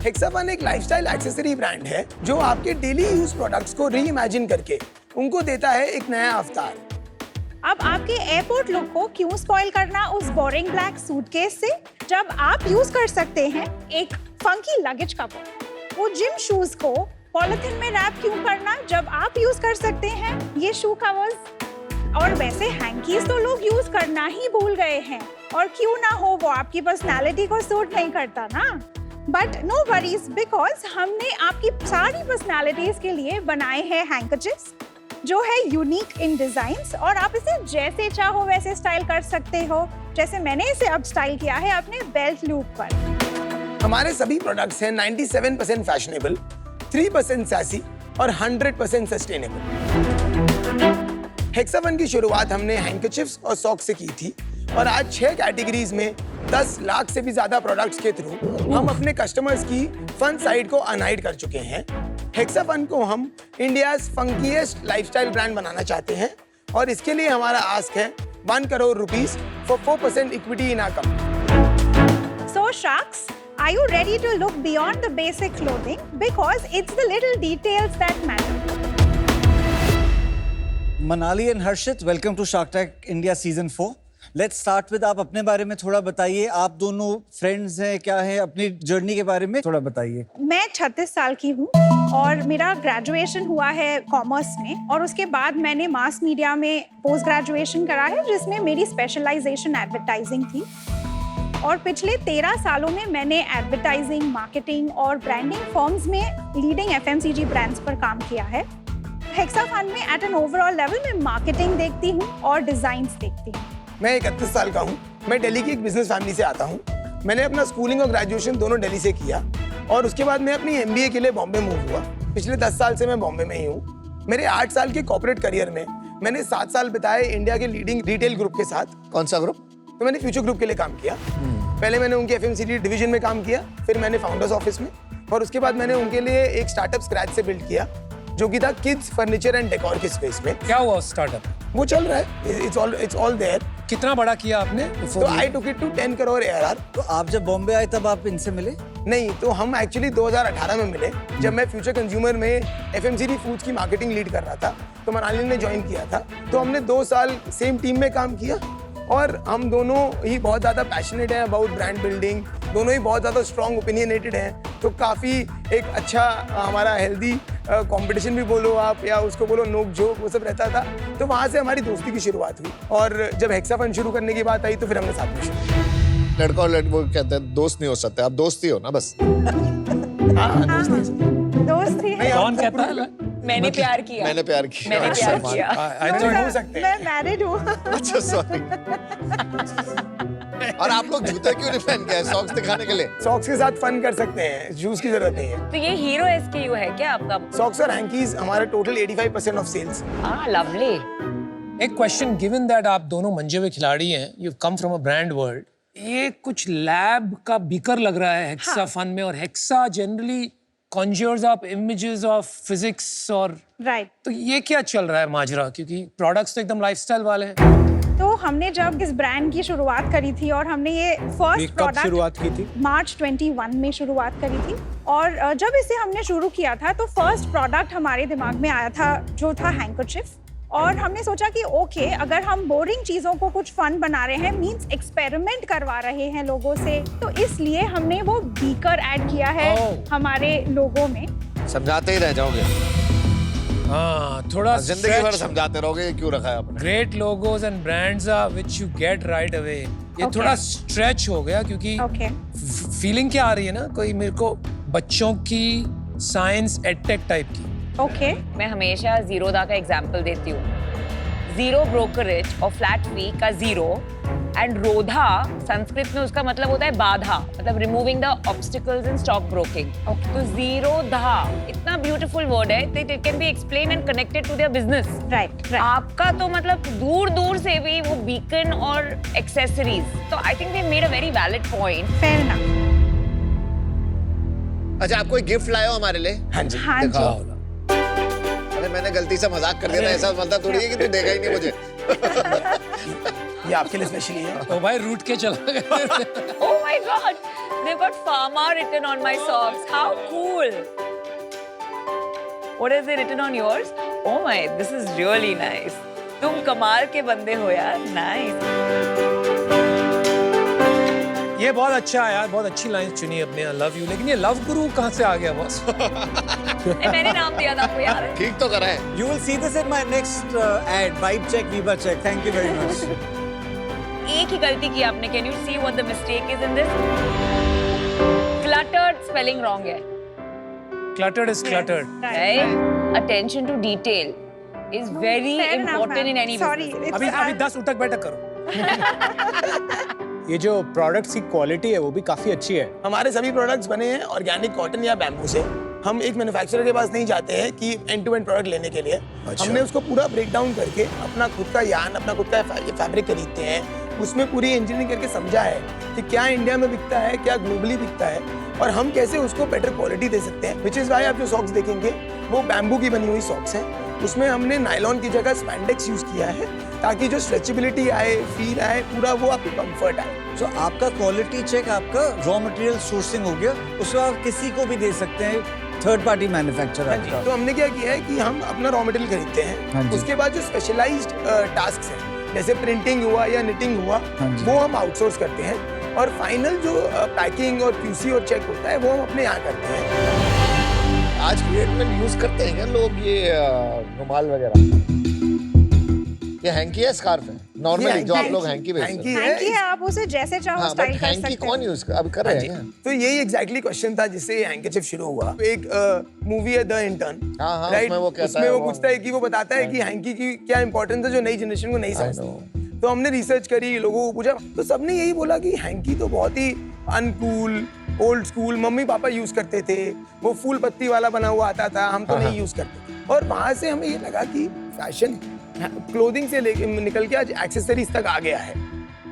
हेक्साफन एक लाइफस्टाइल एक्सेसरी ब्रांड है जो आपके डेली यूज प्रोडक्ट्स को री इमेजिन करके उनको देता है एक नया अवतार। अब आपके एयरपोर्ट लुक को क्यों स्पॉइल करना उस बोरिंग ब्लैक सूटकेस से, जब आप यूज कर सकते हैं एक फंकी लगेज कवर। वो जिम शूज को पॉलिथीन में रैप क्यों करना, जब आप यूज कर सकते हैं ये शू कवर्स। और वैसे हैंकीज तो लोग यूज करना ही भूल गए हैं, और क्यों ना हो, वो आपकी पर्सनालिटी को सूट नहीं करता ना। बट नो वरीज, बिकॉज हमने आपकी सारी पर्सनालिटीज के लिए बनाए हैं हैंकरचिप्स, जो है यूनिक इन डिजाइन्स, और आप इसे जैसे चाहो वैसे स्टाइल कर सकते हो। जैसे मैंने इसे अब स्टाइल किया है अपने बेल्ट लूप पर। हमारे सभी प्रोडक्ट्स हैं 97% फैशनेबल, 3% सैसी और 100% सस्टेनेबल। हेक्साफन की शुरुआत हमने हैंकरचिप्स और सॉक्स से की थी, और आज 6 कैटेगरीज में 10 लाख से भी ज्यादा प्रोडक्ट्स के थ्रू हम अपने कस्टमर्स की फन साइड को अनहाइड कर चुके हैं। हेक्साफन को हम इंडियाज फंकीएस्ट लाइफस्टाइल ब्रांड बनाना चाहते हैं, और इसके लिए हमारा आस्क है 1 crore rupees for 4% equity in our company. So sharks, are you ready to look beyond the basic clothing? Because it's the little details that matter. Manali and Harshit, welcome to Shark Tank India Season 4. Let's start with आप अपने बारे में थोड़ा बताइए। आप दोनों friends हैं, क्या है, अपनी जर्नी के बारे में थोड़ा बताइए। मैं 36 साल की हूँ और मेरा ग्रेजुएशन हुआ है कॉमर्स में, और उसके बाद मैंने मास मीडिया में पोस्ट ग्रेजुएशन करा है, जिसमें मेरी स्पेशलाइजेशन एडवर्टाइजिंग थी। और पिछले 13 सालों में मैंने एडवर्टाइजिंग, मार्केटिंग और ब्रांडिंग फर्म्स में लीडिंग FMCG ब्रांड्स पर काम किया है। हेक्साफन में एट एन ओवरऑल लेवल में मार्केटिंग देखती हूँ और डिजाइन्स देखती हूँ। मैं 31 साल का हूँ। मैं दिल्ली की एक बिजनेस फैमिली से आता हूँ। मैंने अपना स्कूलिंग और ग्रेजुएशन दोनों दिल्ली से किया, और उसके बाद मैं अपनी MBA के लिए बॉम्बे मूव हुआ। पिछले 10 साल से मैं बॉम्बे में ही हूँ। मेरे 8 साल के कॉर्पोरेट करियर में मैंने 7 साल बिताए इंडिया के लीडिंग रिटेल ग्रुप के साथ। कौन सा ग्रुप? तो मैंने फ्यूचर ग्रुप के लिए काम किया। पहले मैंने उनके FMCG डिवीजन में काम किया, फिर मैंने फाउंडर्स ऑफिस में, और उसके बाद मैंने उनके लिए एक स्टार्टअप स्क्रैच से बिल्ड किया, जो कि था किड्स फर्नीचर एंड डेकोर के स्पेस में। क्या हुआ स्टार्टअप? वो चल रहा है, इट्स ऑल देयर। कितना बड़ा किया आपने? तो I took it to 10 crore ARR। तो आप जब बॉम्बे आए तब आप इनसे मिले? नहीं, तो हम एक्चुअली 2018 में मिले, जब मैं फ्यूचर कंज्यूमर में FMCG फूड्स की मार्केटिंग लीड कर रहा था। तो मनाली ने ज्वाइन किया था, तो हमने 2 साल सेम टीम में काम किया, और हम दोनों ही बहुत ज़्यादा पैशनेट हैं अबाउट ब्रांड बिल्डिंग, दोनों ही बहुत ज़्यादा स्ट्रॉन्ग ओपिनियनेटेड हैं। तो काफ़ी एक अच्छा हमारा हेल्दी कंपटीशन भी बोलो आप, या उसको बोलो नोक झोंक, वो सब रहता था। तो वहाँ से हमारी दोस्ती की शुरुआत हुई, और जब हेक्साफन शुरू करने की बात आई तो फिर हमने साथ में शुरू। लड़का और लड़की वो कहते हैं दोस्त नहीं हो सकते, आप दोस्त ही हो ना बस। हाँ, दोस्त ही है। कौन कहता है? मैंने प्यार किया। मैंने प्यार किया। मैंने प्यार किया। हो सकते हैं। मैं मैरिड हूँ। अच्छा, सॉरी। और आप लोग जूते क्यों नहीं पहन के आए? सॉक्स दिखाने के लिए? सॉक्स के साथ फन कर सकते हैं, शूज की जरूरत नहीं है। तो ये हीरो SKU है क्या आपका? सॉक्स और हैंकीज हमारे टोटल 85% ऑफ सेल्स। लवली। एक क्वेश्चन, गिवन दैट आप दोनों मंजे हुए खिलाड़ी हैं, you come from a brand world, ये कुछ लैब का बीकर लग रहा है हेक्साफन में, और hexa generally conjures up images of physics और राइट। तो ये क्या चल रहा है माजरा, क्योंकि प्रोडक्ट्स तो एकदम लाइफस्टाइल वाले हैं। तो हमने जब इस ब्रांड की शुरुआत करी थी, और हमने ये फर्स्ट प्रोडक्ट शुरुआत की थी? मार्च 21 में शुरुआत करी थी, और जब इसे हमने शुरू किया था तो फर्स्ट प्रोडक्ट हमारे दिमाग में आया था, जो था हैंकरचिप। और हमने सोचा कि ओके, अगर हम बोरिंग चीज़ों को कुछ फन बना रहे हैं, मींस एक्सपेरिमेंट करवा रहे हैं लोगों से, तो इसलिए हमने वो बीकर ऐड किया है हमारे लोगो में। समझाते ही रह जाओगे। हाँ, थोड़ा जिंदगी भर समझाते रहोगे ये क्यों रखा है आपने। Great logos and brands are which you get right away. ये थोड़ा स्ट्रेच हो गया, क्योंकि फीलिंग क्या आ रही है ना, कोई मेरे को बच्चों की साइंस एडटेक टाइप की, ओके मैं हमेशा जीरोधा का एग्जाम्पल देती हूँ. जीरो ब्रोकरेज और फ्लैट फी का जीरो एंड रोधा संस्कृत में उसका मतलब होता है बाधा, मतलब removing the obstacles in stock broking. तो जीरोधा इतना ब्यूटीफुल वर्ड है that it can be explain and connected to their business. Right आपका तो मतलब दूर दूर से भी वो बीकन और एक्सेसरीज. तो I think they made a very valid point. Fair enough. अच्छा, आप कोई गिफ्ट लाए हो हमारे लिए? हाँ जी. हाँ दिखाओ. जी. अरे मैंने गलती से मजाक कर दिया था, ऐसा मतलब थोड़ी है कि तू देगा ही नहीं मुझे. ये आपके लिए स्पेशली है. तो भाई रूट के चला गया. Oh my God! They've got Pharma written on my socks. How cool! What is it written on yours? Oh my, this is really nice. तुम कमाल के बंदे हो यार. Nice. ये बहुत अच्छा है यार, बहुत अच्छी लाइन चुनी अपने, आई लव यू. लेकिन ये लव गुरु कहाँ से आ गया बॉस? मैंने नाम दिया था आपको यार. ठीक तो करा है. You will see this in my next ad. Vibe check, Viva check. Thank you very much. एक ही गलती की आपने. Can you see what the mistake is in this? Cluttered spelling wrong है. Cluttered is cluttered. Right? Attention to detail is very Fair enough, important ma'am. in any Sorry, business. it's अभी 10 उठक बैठक करो. ये जो प्रोडक्ट्स की quality है वो भी काफी अच्छी है. हमारे सभी प्रोडक्ट्स बने हैं ऑर्गेनिक कॉटन या बैम्बू से. हम एक मैन्युफैक्चरर के पास नहीं जाते हैं कि एंड टू एंड प्रोडक्ट लेने के लिए. हमने उसको पूरा ब्रेक डाउन करके अपना खुद का यार्न, अपना खुद का फैब्रिक खरीदते हैं. उसमें पूरी इंजीनियरिंग करके समझा है कि क्या इंडिया में बिकता है, क्या ग्लोबली बिकता है और हम कैसे उसको बेटर क्वालिटी दे सकते हैं. विच इज वाई आप जो सॉक्स देखेंगे वो बैम्बू की बनी हुई सॉक्स हैं. उसमें हमने नायलॉन की जगह स्पैंडेक्स यूज किया है ताकि जो स्ट्रेचेबिलिटी आए, फील आए, पूरा वो आपको कंफर्ट आए. So आपका क्वालिटी चेक आपका रॉ मटेरियल सोर्सिंग हो गया, उसको आप किसी को भी दे सकते हैं, थर्ड पार्टी मैन्युफैक्चरर. तो हमने क्या किया है कि हम अपना रॉ मटेरियल खरीदते हाँ हैं. जी. उसके बाद जो स्पेशलाइज्ड टास्क हैं जैसे प्रिंटिंग हुआ या निटिंग हुआ हाँ जी. वो हम आउटसोर्स करते हैं और फाइनल जो पैकिंग और क्यूसी और चेक होता है वो हम अपने यहाँ करते हैं. आज क्रिएट में यूज करते हैं क्या लोग ये रुमाल वगैरह? ये हैंकी है, स्कार्फ है नॉर्मली जो आप लोग हैंकी बेचते हैं? हैंकी है, आप उसे जैसे चाहो हाँ, स्टाइल बट कर हैंकी सकते कौन हैं. यूज अब कर रहे हैं क्या? तो यही एग्जैक्टली क्वेश्चन था जिससे ये हैंकरचीफ शुरू हुआ. एक मूवी है द इंटर्न, हाँ, राइट? उसमें वो कहता उसमें है वो वो- पूछता है कि वो बताता है कि हैंकी की क्या इंपॉर्टेंस है जो नई जनरेशन को नहीं समझती. तो हमने रिसर्च करी, लोगों को पूछा, तो सबने यही बोला कि हैंकी तो बहुत ही uncool, old school, mummy papa use करते थे, वो फूल पत्ती वाला बना हुआ आता था, हम तो नहीं यूज करते. और वहां से हमें ये लगा कि फैशन क्लोथिंग से लेके निकल के आज एक्सेसरीज तक आ गया है.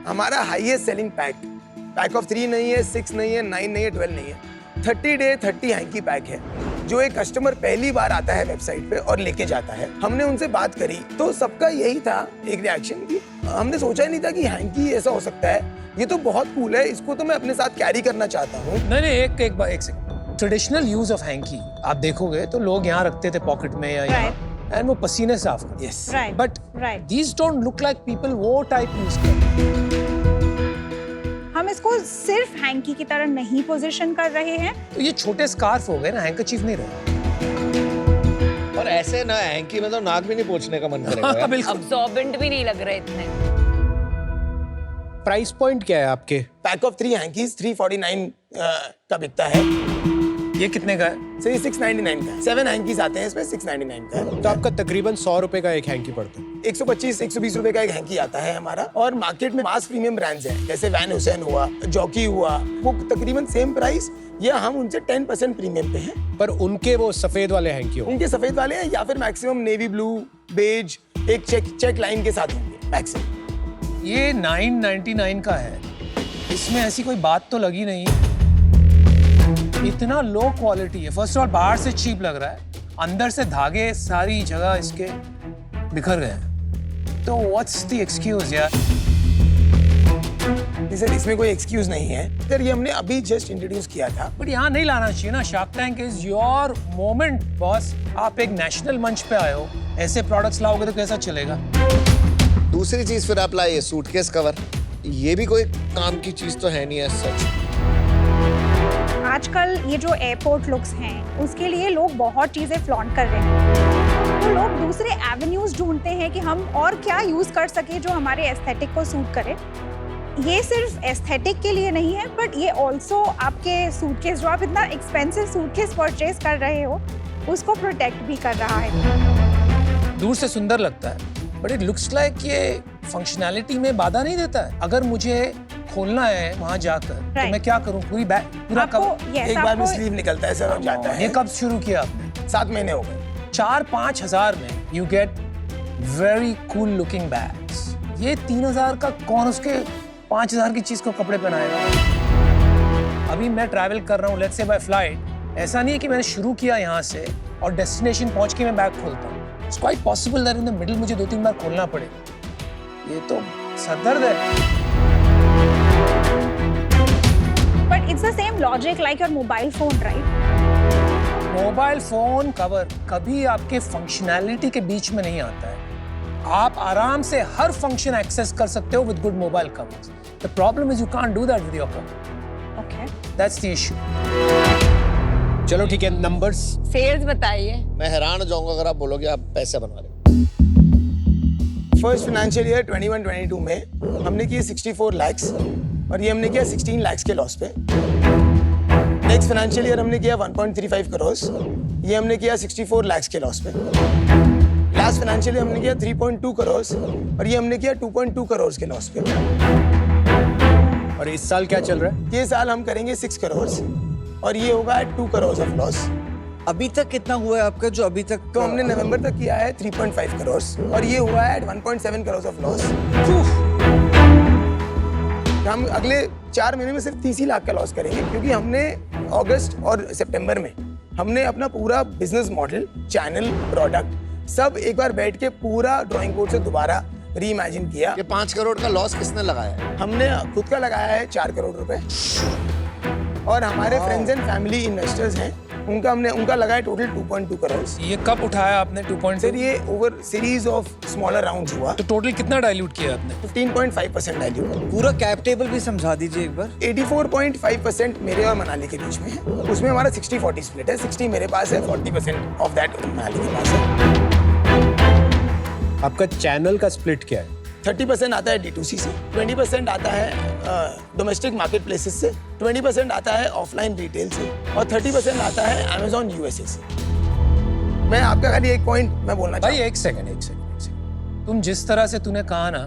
हमारा हाईएस्ट सेलिंग पैक ऑफ 3 नहीं है, 6 नहीं है, 9 नहीं है, 12 नहीं है, 30 डे 30 हैंकी पैक है जो एक कस्टमर पहली बार आता है वेबसाइट पे और लेके जाता है. हमने उनसे बात करी तो सबका यही था एक रिएक्शन कि हमने सोचा ही नहीं था कि हैंकी ऐसा हो सकता है, ये तो बहुत कूल है, इसको तो मैं अपने साथ कैरी करना चाहता हूँ. नहीं, एक second. Traditional use of hanky आप देखोगे तो लोग यहाँ रखते थे पॉकेट में या यहाँ, एंड वो पसीने साफ करते. Yes. Right. But Right. These don't look like people वो टाइप यूज करते. हम इसको सिर्फ हैंकी की तरह नहीं पोजीशन कर रहे हैं. तो ये छोटे स्कार्फ हो गए ना, हैंकरचीफ नहीं रहे. और ऐसे ना हैंकी में तो नाक भी नहीं पोंछने का मन करेगा यार. बिल्कुल. Absorbent भी नहीं लग रहे इतने. प्राइस पॉइंट क्या है आपके? पैक ऑफ 3 हैंकीज 349 का बिकता है. ये कितने का है? सो ये 699 का है. 7 हैंकीज आते हैं इसमें, 699 का है. तो आपका तकरीबन 100 रुपए का एक हैंकी पड़ता है. 125-120 रुपए का एक हैंकी आता है हमारा. और मार्केट में मास प्रीमियम ब्रांड्स हैं जैसे वैन हुसैन हुआ, जॉकी हुआ, वो तकरीबन सेम प्राइस या हम उनसे 10% प्रीमियम पे हैं. पर उनके वो सफेद वाले हैंकी हो. उनके सफेद वाले हैं या फिर मैक्सिमम नेवी ब्लू, बेज, एक चेक लाइन के साथ होंगे मैक्सिमम. ये 999 का है. इसमें ऐसी कोई बात तो लगी नहीं. इतना लो क्वालिटी है. फर्स्ट ऑफ ऑल बाहर से चीप लग रहा है, अंदर से धागे सारी जगह इसके बिखर गए हैं. तो व्हाट्स द एक्सक्यूज यार? सर इसमें कोई एक्सक्यूज नहीं है सर, ये हमने अभी जस्ट इंट्रोड्यूस किया था. बट यहाँ नहीं लाना चाहिए ना. Shark tank is your moment boss. आप एक नेशनल मंच पे आए हो, ऐसे प्रोडक्ट्स लाओगे तो कैसा चलेगा? दूसरी चीज फिर आप लाए सूटकेस कवर. ये भी कोई काम की चीज तो है नहीं है सच. आजकल ये जो एयरपोर्ट लुक्स हैं उसके लिए लोग बहुत चीजें फ्लॉन्ट कर रहे हैं. तो लोग दूसरे एवेन्यूज ढूंढते हैं कि हम और क्या यूज कर सके जो हमारे एस्थेटिक को सूट करे. ये सिर्फ एस्थेटिक के लिए नहीं है बट ये ऑल्सो आपके सूटकेस, जो आप इतना एक्सपेंसिव सूटकेस परचेज कर रहे हो, उसको प्रोटेक्ट भी कर रहा है। दूर से सुंदर लगता है, बट इट लुक्स लाइक ये फंक्शनैलिटी में बाधा नहीं देता है। अगर मुझे खोलना है वहां जाकर तो मैं क्या करूं? पूरी बैग पूरा कवर एक बार में स्लीव निकलता है सर और जाता है। ये कब शुरू किया आपने? 7 महीने हो गए। 4-5 हजार में you get very cool looking bags. ये 3,000 का कौन उसके 5,000 की चीज को कपड़े पहनाएगा? अभी मैं ट्रैवल कर रहा हूँ, लेट्स से बाय फ्लाइट। ऐसा नहीं है कि मैंने शुरू किया यहाँ से और डेस्टिनेशन पहुंच के मैं बैग खोलता हूँ। It's quite possible that in the middle मुझे 2-3 बार खोलना पड़े। ये तो सरदर्द है। But it's the same logic like your mobile phone, right? Mobile phone cover कभी आपके फंक्शनैलिटी के बीच में नहीं आता है। आप आराम से हर फंक्शन एक्सेस कर सकते हो with good mobile covers. The problem is you can't do that with your cover. Okay. That's the issue. चलो ठीक है, नंबर्स सेल्स बताइए। मैं हैरान हो जाऊंगा अगर आप बोलोगे आप पैसे बना रहे हो। फर्स्ट फाइनेंशियल ईयर 21-22 में हमने किए 64 लाख्स और ये हमने किया 16 लाख्स के लॉस पे। नेक्स्ट फाइनेंशियल ईयर हमने किया 1.35 करोड़, ये हमने किया 64 लाख्स के लॉस पे। लास्ट फाइनेंशियल ईयर हमने किया 3.2 करोड़ और ये हमने किया 2.2 करोड़ के लॉस पे। और इस साल क्या चल रहा है? ये साल हम करेंगे 6 करोड़ और ये होगा 2 करोड़ ऑफ लॉस। अभी तक कितना हुआ है आपका जो अभी तक? तो हमने नवंबर तक किया है 3.5 करोड़ और ये हुआ है 1.7 करोड़ ऑफ लॉस। हम अगले 4 महीने में सिर्फ 30 लाख का लॉस करेंगे क्योंकि हमने अगस्त और सितंबर में हमने अपना पूरा बिजनेस मॉडल, चैनल, प्रोडक्ट सब एक बार बैठ के पूरा ड्राइंग बोर्ड से दोबारा रीइमेजिन किया। ये 5 करोड़ का लॉस किसने लगाया है? हमने खुद का लगाया है 4 करोड़ रुपए और हमारे फ्रेंड्स एंड फैमिली इन्वेस्टर्स हैं उनका लगा है टोटल 2.2 करोड़। ये कब उठाया आपने 2.2? सर ये over series of smaller rounds हुआ। तो टोटल कितना डाइल्यूट किया आपने? 15.5% डाइल्यूट। पूरा कैप टेबल भी समझा दीजिए एक बार। 84.5% मेरे और मनाली के बीच में है। उसमें हमारा 60-40 स्प्लिट है। 60 मेरे पास है, 40% ऑफ दैट मनाली के पास है। आपका चैनल का स्प्लिट क्या है? 30% आता है D2C से, 20% आता है डोमेस्टिक मार्केट प्लेसेस से, 20% आता है ऑफलाइन रिटेल से और 30% आता है Amazon USA से। मैं आपका खाली एक पॉइंट मैं बोलना भाई एक सेकंड। तुम जिस तरह से तूने कहा ना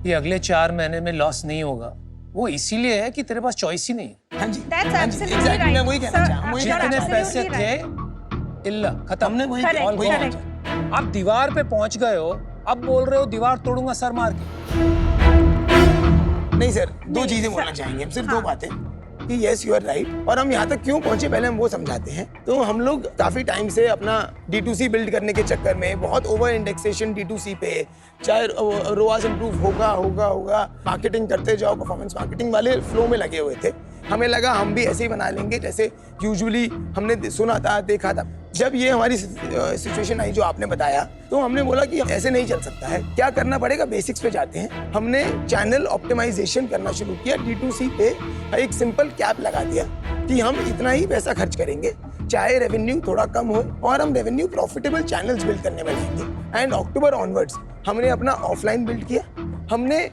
कि अगले 4 महीने में लॉस नहीं होगा, वो इसीलिए है कि तेरे पास चॉइस ही नहीं है। हाँ जी, That's absolutely exactly, right. मैं वही कहना Sir, चाह रहा हूँ। जितने पैसे absolutely थे इल्ला खत्म। हमने वही Correct, वही correct. कहना आप दीवार पे पहुंच गए हो, अब बोल रहे हो दीवार तोड़ूंगा सर मार के। नहीं सर, 2 चीजें बोलना चाहेंगे हम, सिर्फ 2 बातें कि यस यू आर राइट और हम यहाँ तक क्यों पहुंचे पहले हम वो समझाते हैं। तो हम लोग काफी टाइम से अपना D2C बिल्ड करने के चक्कर में बहुत ओवर इंडेक्सेशन D2C पे, चाहे रोआस इंप्रूव होगा मार्केटिंग करते जाओ, परफॉर्मेंस मार्केटिंग वाले फ्लो में लगे हुए थे। हमें लगा हम भी ऐसे ही बना लेंगे जैसे यूजुअली हमने सुना था, देखा था। जब ये हमारी सिचुएशन आई जो आपने बताया, तो हमने बोला कि ऐसे नहीं चल सकता है, क्या करना पड़ेगा, बेसिक्स पे जाते हैं। हमने चैनल ऑप्टिमाइजेशन करना शुरू किया। D2C पे एक सिंपल कैप लगा दिया कि हम इतना ही पैसा खर्च करेंगे, चाहे रेवेन्यू थोड़ा कम हो, और हम रेवेन्यू प्रॉफिटेबल चैनल्स बिल्ड करने में लगेंगे। एंड अक्टूबर ऑनवर्ड्स हमने अपना ऑफलाइन बिल्ड किया। हमने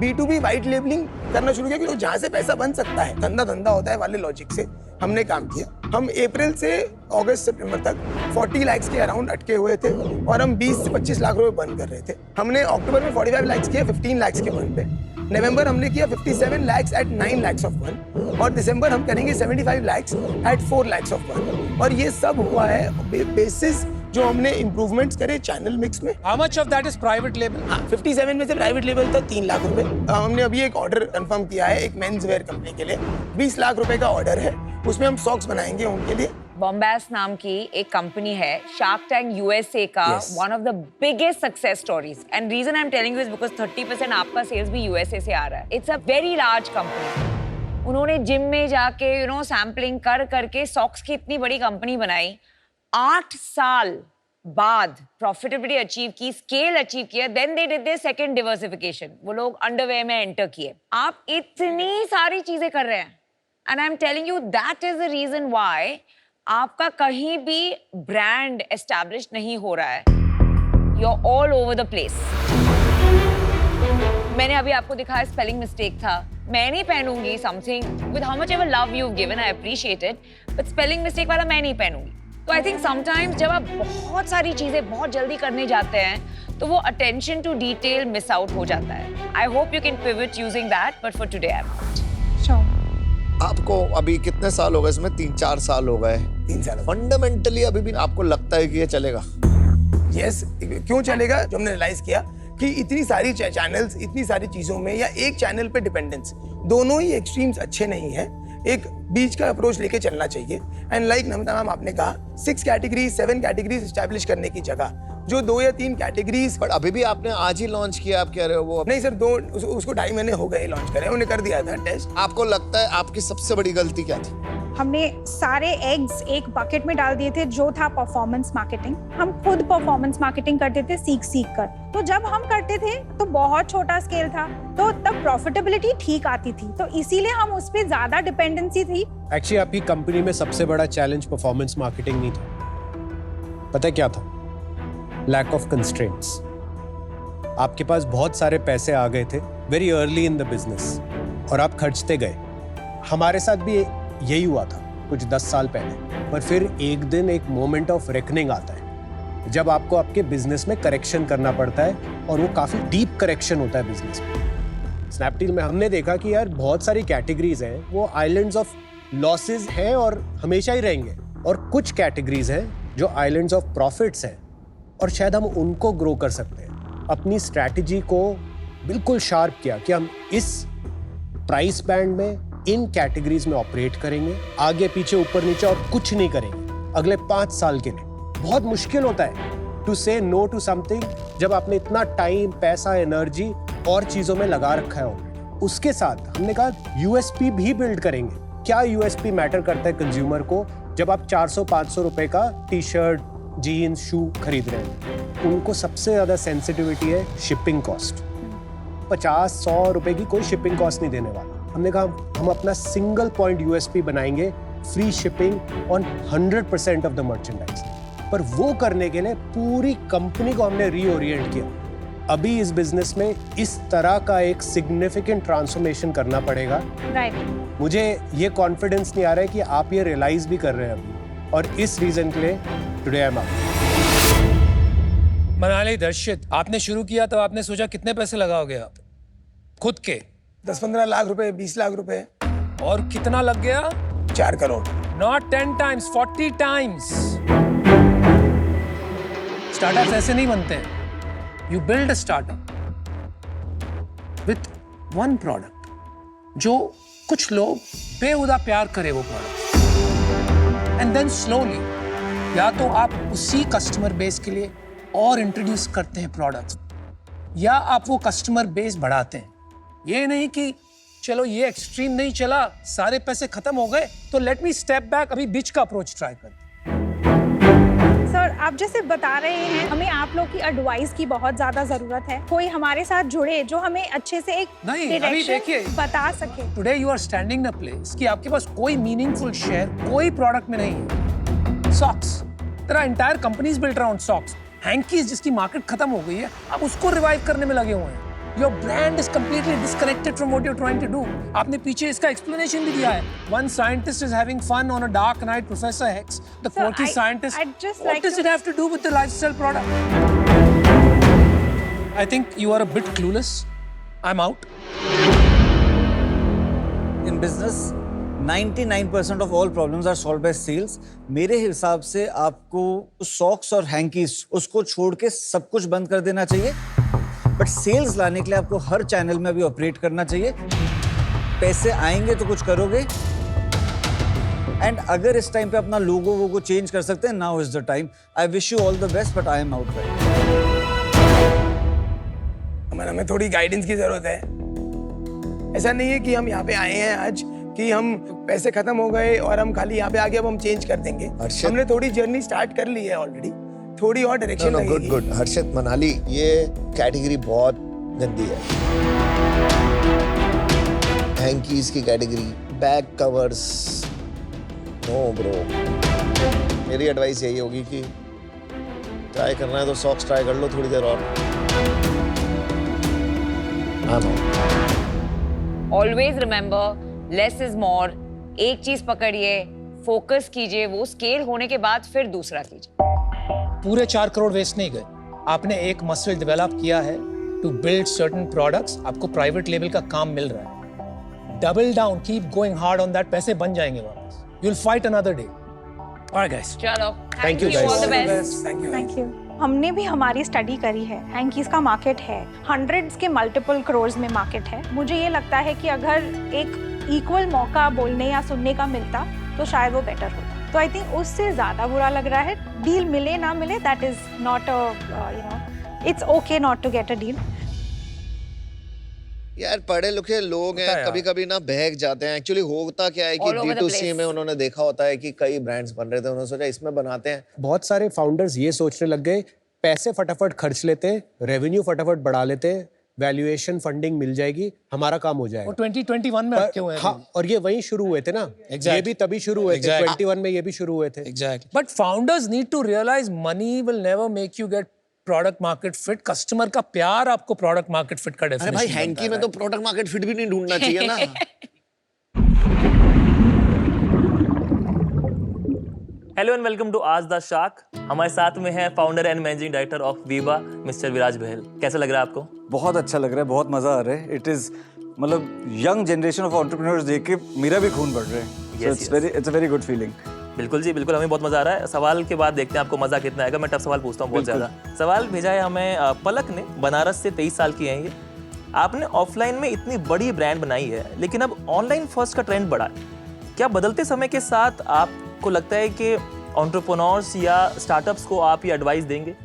B2B वाइट लेबलिंग करना शुरू किया क्योंकि जहाँ से पैसा बन सकता है, धंधा होता है वाले लॉजिक से हमने काम किया। हम अप्रैल से अगस्त सितंबर तक 40 लाख के अराउंड अटके हुए थे और हम 20 से 25 लाख रुपए बर्न कर रहे थे। हमने अक्टूबर में 45 लाख किया 15 लाख के बर्न पे। नवंबर हमने किया 57 lakh at 9 lakh of burn और दिसंबर हम करेंगे 75 lakh at 4 lakh of burn. और ये सब हुआ है बेसिस जो हमने इंप्रूवमेंट्स करे चैनल मिक्स में। How much of that is private label? हाँ, 57 में से प्राइवेट लेवल था 3 लाख रुपए। हमने अभी एक ऑर्डर कंफर्म किया है एक मेंस वेयर कंपनी के लिए, 20 लाख रुपए का ऑर्डर है। उसमें हम सॉक्स बनाएंगे उनके लिए। बॉम्बास नाम की एक कंपनी है, शार्क टैंक यूएसए का one of the biggest success stories. And reason I am telling you is because 30% आपका सेल्स भी यूएसए से आ रहा है। It's a very large company. उन्होंने जिम में जाके सैम्पलिंग कर करके सॉक्स की इतनी बड़ी कंपनी बनाई। 8 साल बाद प्रॉफिटेबिलिटी अचीव की, स्केल अचीव किया, then they did their second diversification. वो लोग अंडरवेयर में एंटर किए। आप इतनी सारी चीजें कर रहे हैं and I am telling you that is the reason why आपका कहीं भी ब्रांड एस्टैब्लिश नहीं हो रहा है। You are all over the place. मैंने अभी आपको दिखाया स्पेलिंग मिस्टेक था। मैं नहीं पहनूंगी something with how much ever love you given, I appreciate it, but spelling mistake वाला मैं नहीं पहनूंगी। तो आई थिंक समटाइम्स जब आप बहुत सारी चीजें बहुत जल्दी करने जाते हैं तो वो attention to detail miss out हो जाता है. I hope you can pivot using that, but for today I am not. Sure. आपको अभी कितने साल हो गए इसमें? 3-4 साल हो गए. 3 साल फंडामेंटली अभी भी आपको लगता है कि ये चलेगा? यस, क्यों चलेगा? जो हमने रियलाइज किया कि इतनी सारी चैनल्स, इतनी सारी चीजों में या एक चैनल पे डिपेंडेंस, दोनों ही एक्सट्रीम्स अच्छे नहीं हैं. एक बीच का अप्रोच लेके चलना चाहिए. एंड लाइक नमिता मैम आपने कहा 6 कैटेगरीज 7 कैटेगरीज एस्टैब्लिश करने की जगह जो 2 या 3 कैटेगरीज. बट अभी भी आपने आज ही लॉन्च किया, आप कह रहे हो वो? नहीं सर, उसको 2.5 महीने हो गए लॉन्च करे, उन्हें कर दिया था टेस्ट. आपको लगता है आपकी सबसे बड़ी गलती क्या थी? हमने सारे एग्स एक बकेट में डाल दिए थे जो था परफॉर्मेंस मार्केटिंग. हम खुद परफॉर्मेंस मार्केटिंग करते थे सीख कर. तो जब हम करते थे तो बहुत छोटा स्केल था, तो तब प्रॉफिटेबिलिटी ठीक आती थी, तो इसीलिए हम उस पर ज्यादा डिपेंडेंसी थी. एक्चुअली आपकी कंपनी में सबसे बड़ा चैलेंज परफॉर्मेंस मार्केटिंग नहीं था. पता है क्या था? Lack of constraints. आपके पास बहुत सारे पैसे आ गए थे very early in the business और आप खर्चते गए. हमारे साथ भी यही हुआ था कुछ 10 साल पहले. पर फिर एक दिन एक मोमेंट ऑफ रेकनिंग आता है जब आपको आपके बिजनेस में करेक्शन करना पड़ता है, और वो काफी डीप करेक्शन होता है बिजनेस में. स्नैपडील में हमने देखा कि यार बहुत सारी कैटेगरीज हैं वो आइलैंड्स ऑफ लॉसेस हैं और हमेशा ही रहेंगे, और कुछ कैटेगरीज हैं जो आइलैंड्स ऑफ प्रॉफिट्स हैं और शायद हम उनको ग्रो कर सकते हैं. अपनी स्ट्रैटेजी को बिल्कुल शार्प किया कि हम इस प्राइस बैंड में इन कैटेगरीज में ऑपरेट करेंगे, आगे पीछे ऊपर नीचे और कुछ नहीं करेंगे अगले 5 साल के लिए. बहुत मुश्किल होता है टू से नो टू समथिंग जब आपने इतना टाइम, पैसा, एनर्जी और चीजों में लगा रखा है ऑलरेडी. उसके साथ हमने कहा यूएसपी भी बिल्ड करेंगे. क्या यूएसपी मैटर करता है कंज्यूमर को जब आप 400-500 रुपए का टी शर्ट, जीन्स, शू खरीद रहे हैं? उनको सबसे ज्यादा सेंसिटिविटी है शिपिंग कॉस्ट. 50-100 रुपए की कोई शिपिंग कॉस्ट नहीं देने वाला. हमने कहा हम अपना सिंगल पॉइंट यूएसपी बनाएंगे, free shipping on 100% of the merchandise. पर वो करने के लिए पूरी कंपनी को हमने रीओरिएंट किया. अभी इस बिजनेस में इस तरह का एक सिग्निफिकेंट ट्रांसफॉर्मेशन करना पड़ेगा. राइट. मुझे ये कॉन्फिडेंस नहीं आ रहा है कि आप ये रियलाइज भी कर रहे हैं अभी, और इस रीजन के लिए today I am out. Manali दर्शित, आपने शुरू किया तो आपने सोचा कितने पैसे लगाओगे आप खुद के? 10-15 लाख रुपए, 20 लाख रुपए. और कितना लग गया? 4 crore. Not 10 times, 40 times. Startups ऐसे नहीं बनते हैं. You build a startup with one product जो कुछ लोग बेहुदा प्यार करे वो प्रोडक्ट, and then slowly या तो आप उसी कस्टमर बेस के लिए और इंट्रोड्यूस करते हैं प्रोडक्ट्स, या आप वो कस्टमर बेस बढ़ाते हैं. ये नहीं कि चलो ये एक्सट्रीम नहीं चला, सारे पैसे खत्म हो गए, तो लेट मी स्टेप बैक, अभी बीच का अप्रोच ट्राई करते. सर, आप जैसे बता रहे हैं, हमें आप लोग की एडवाइस की बहुत ज्यादा जरूरत है. कोई हमारे साथ जुड़े जो हमें अच्छे से एक नहीं, अभी देखिए, बता सके. Today you are standing in a place कि आपके पास कोई मीनिंगफुल शेयर कोई प्रोडक्ट में नहीं है. सॉक्स, तेरा entire companies built around socks. Hankies जिसकी मार्केट खत्म हो गई है, आप उसको रिवाइव करने में लगे हुए हैं. Your brand is completely disconnected from what you're trying to do. आपने पीछे इसका explanation भी दिया है. One scientist is having fun on a dark night, Professor X, the quirky scientist. What does it have to do with the lifestyle product? I think you are a bit clueless. I'm out. In business, 99% of all problems are solved by sales. मेरे हिसाब से आपको socks और hankies उसको छोड़ के सब कुछ बंद कर देना चाहिए. बट सेल्स लाने के लिए आपको हर चैनल में अभी ऑपरेट करना चाहिए. पैसे आएंगे तो कुछ करोगे, एंड अगर इस टाइम पे अपना लोगो वो चेंज कर सकते हैं, now is the time. I wish you all the best, but I am out right. हमें थोड़ी गाइडेंस की जरूरत है. ऐसा नहीं है कि हम यहाँ पे आए हैं आज कि हम पैसे खत्म हो गए और हम खाली यहाँ पे आ गए अब हम चेंज कर देंगे. हमने थोड़ी जर्नी स्टार्ट कर ली है ऑलरेडी, थोड़ी और डायरेक्शन लगेगी. गुड. हर्षित, मनाली, ये कैटेगरी बहुत गंदी है. हैंकीज की category, back covers, no bro. मेरी एडवाइस यही होगी कि ट्राई करना है तो सॉक्स ट्राई कर लो थोड़ी देर और. Always remember, less is more. एक चीज पकड़िए, फोकस कीजिए, वो स्केल होने के बाद फिर दूसरा कीजिए। पूरे 4 करोड़ वेस्ट नहीं गए, आपने एक मसल डेवलप किया है टू बिल्ड सर्टेन प्रोडक्ट्स, आपको प्राइवेट लेवल का काम मिल रहा है। Double down, keep going hard on that, पैसे बन जाएंगे वापस। You will fight another day. Alright guys, चलो, Thank you, guys. All the best. Thank you. हमने भी हमारी स्टडी करी है, हैंकीज का मार्केट है, हंड्रेड्स के मल्टीपल क्रोर्स में मार्केट है। मुझे ये लगता है कि अगर एक इक्वल मौका बोलने या सुनने का मिलता तो शायद वो बेटर होता। तो आई थिंक उससे ज़्यादा बुरा लग रहा है, डील मिले ना मिले, that is not it's okay not to get a deal. यार पढ़े लिखे लोग हैं, कभी कभी ना बहक जाते हैं। एक्चुअली होता क्या है कि All over the D2C place. में उन्होंने देखा होता है कि कई ब्रांड्स बन रहे थे, उन्होंने सोचा इसमें बनाते हैं। बहुत सारे फाउंडर्स ये सोचने लग गए, पैसे फटाफट खर्च लेते हैं, रेवेन्यू फटाफट बढ़ा लेते हैं, वैल्यूएशन फंडिंग मिल जाएगी, हमारा काम हो जाएगा। वो 2021 में अटके हुए हैं। हाँ, और ये वहीं शुरू हुए थे ना। Exactly. ये भी तभी शुरू हुए थे, Exactly. 21 में ये भी शुरू हुए थे। Exactly. But founders need to realize money will never make you get product market fit. Customer का प्यार आपको product market fit का अरे definition भाई बनता हैंकी है। में तो प्रोडक्ट मार्केट फिट भी नहीं ढूंढना चाहिए ना। हेलो एंड वेलकम टू आज द शार्क। हमारे साथ में है founder and managing director of Veeba mister Viraj Bahl. कैसा लग रहा है आपको? बहुत अच्छा लग रहा है, बहुत मजा आ रहा है। इट इज मतलब यंग जनरेशन ऑफ एंटरप्रेन्योर्स देख के मेरा भी खून बढ़ रहा है। It's a very good feeling. बिल्कुल जी, बिल्कुल, हमें बहुत मजा आ रहा है। सवाल के बाद देखते हैं आपको मजा कितना आएगा। मैं टफ सवाल पूछता हूँ बहुत ज्यादा। सवाल भेजा है हमें पलक ने, बनारस से, 23 साल की हैं ये। आपने ऑफलाइन में इतनी बड़ी ब्रांड बनाई है, लेकिन अब ऑनलाइन फर्स्ट का ट्रेंड बढ़ा है। क्या बदलते समय के साथ आपको लगता है कि एंटरप्रेन्योर्स या स्टार्टअप्स को आप ये एडवाइस देंगे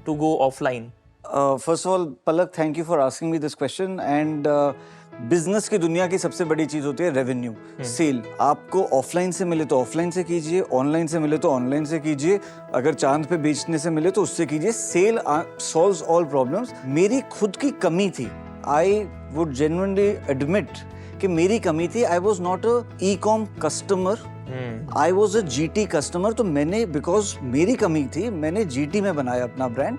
to go offline? First of all Palak, thank you for asking me this question. And business की दुनिया की सबसे बड़ी चीज होती है रेवेन्यू, सेल। आपको ऑफलाइन से मिले तो ऑफलाइन से कीजिए, ऑनलाइन से मिले तो ऑनलाइन से कीजिए, अगर चांद पे बेचने से मिले तो उससे कीजिए। Sale solves all problems. मेरी खुद की कमी थी, आई वुड जेन्युइनली एडमिट कि मेरी कमी थी। I was not a e-com customer, I was a GT customer. तो मैंने, बिकॉज मेरी कमी थी, मैंने GT में बनाया अपना ब्रांड।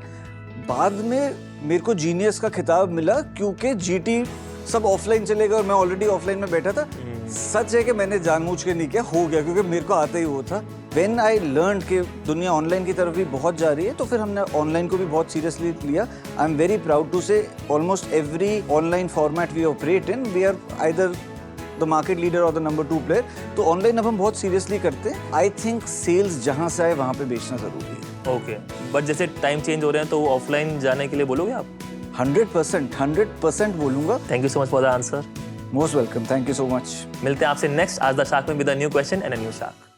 बाद में मेरे को जीनियस का खिताब मिला क्योंकि GT सब ऑफलाइन चले गए और मैं ऑलरेडी ऑफलाइन में बैठा था। सच है कि मैंने जानबूझ के नहीं किया, हो गया क्योंकि मेरे को आता ही वो था। व्हेन आई लर्न कि दुनिया ऑनलाइन की तरफ भी बहुत जा रही है, तो फिर हमने ऑनलाइन को भी बहुत सीरियसली लिया। I am very proud to say almost every online format we operate in, we are either the market leader और द नंबर 2 प्लेयर। तो ऑनलाइन अब हम बहुत सीरियसली करते हैं। आई थिंक सेल्स जहाँ से आए वहाँ पे बेचना जरूरी है। ओके, बट जैसे टाइम चेंज हो रहे हैं तो ऑफलाइन जाने के लिए बोलोगे आप? 100% बोलूंगा। Thank you so much for the answer. Most welcome, thank you so much. मिलते हैं आपसे नेक्स्ट आज द शार्क में with a new question and a new shark.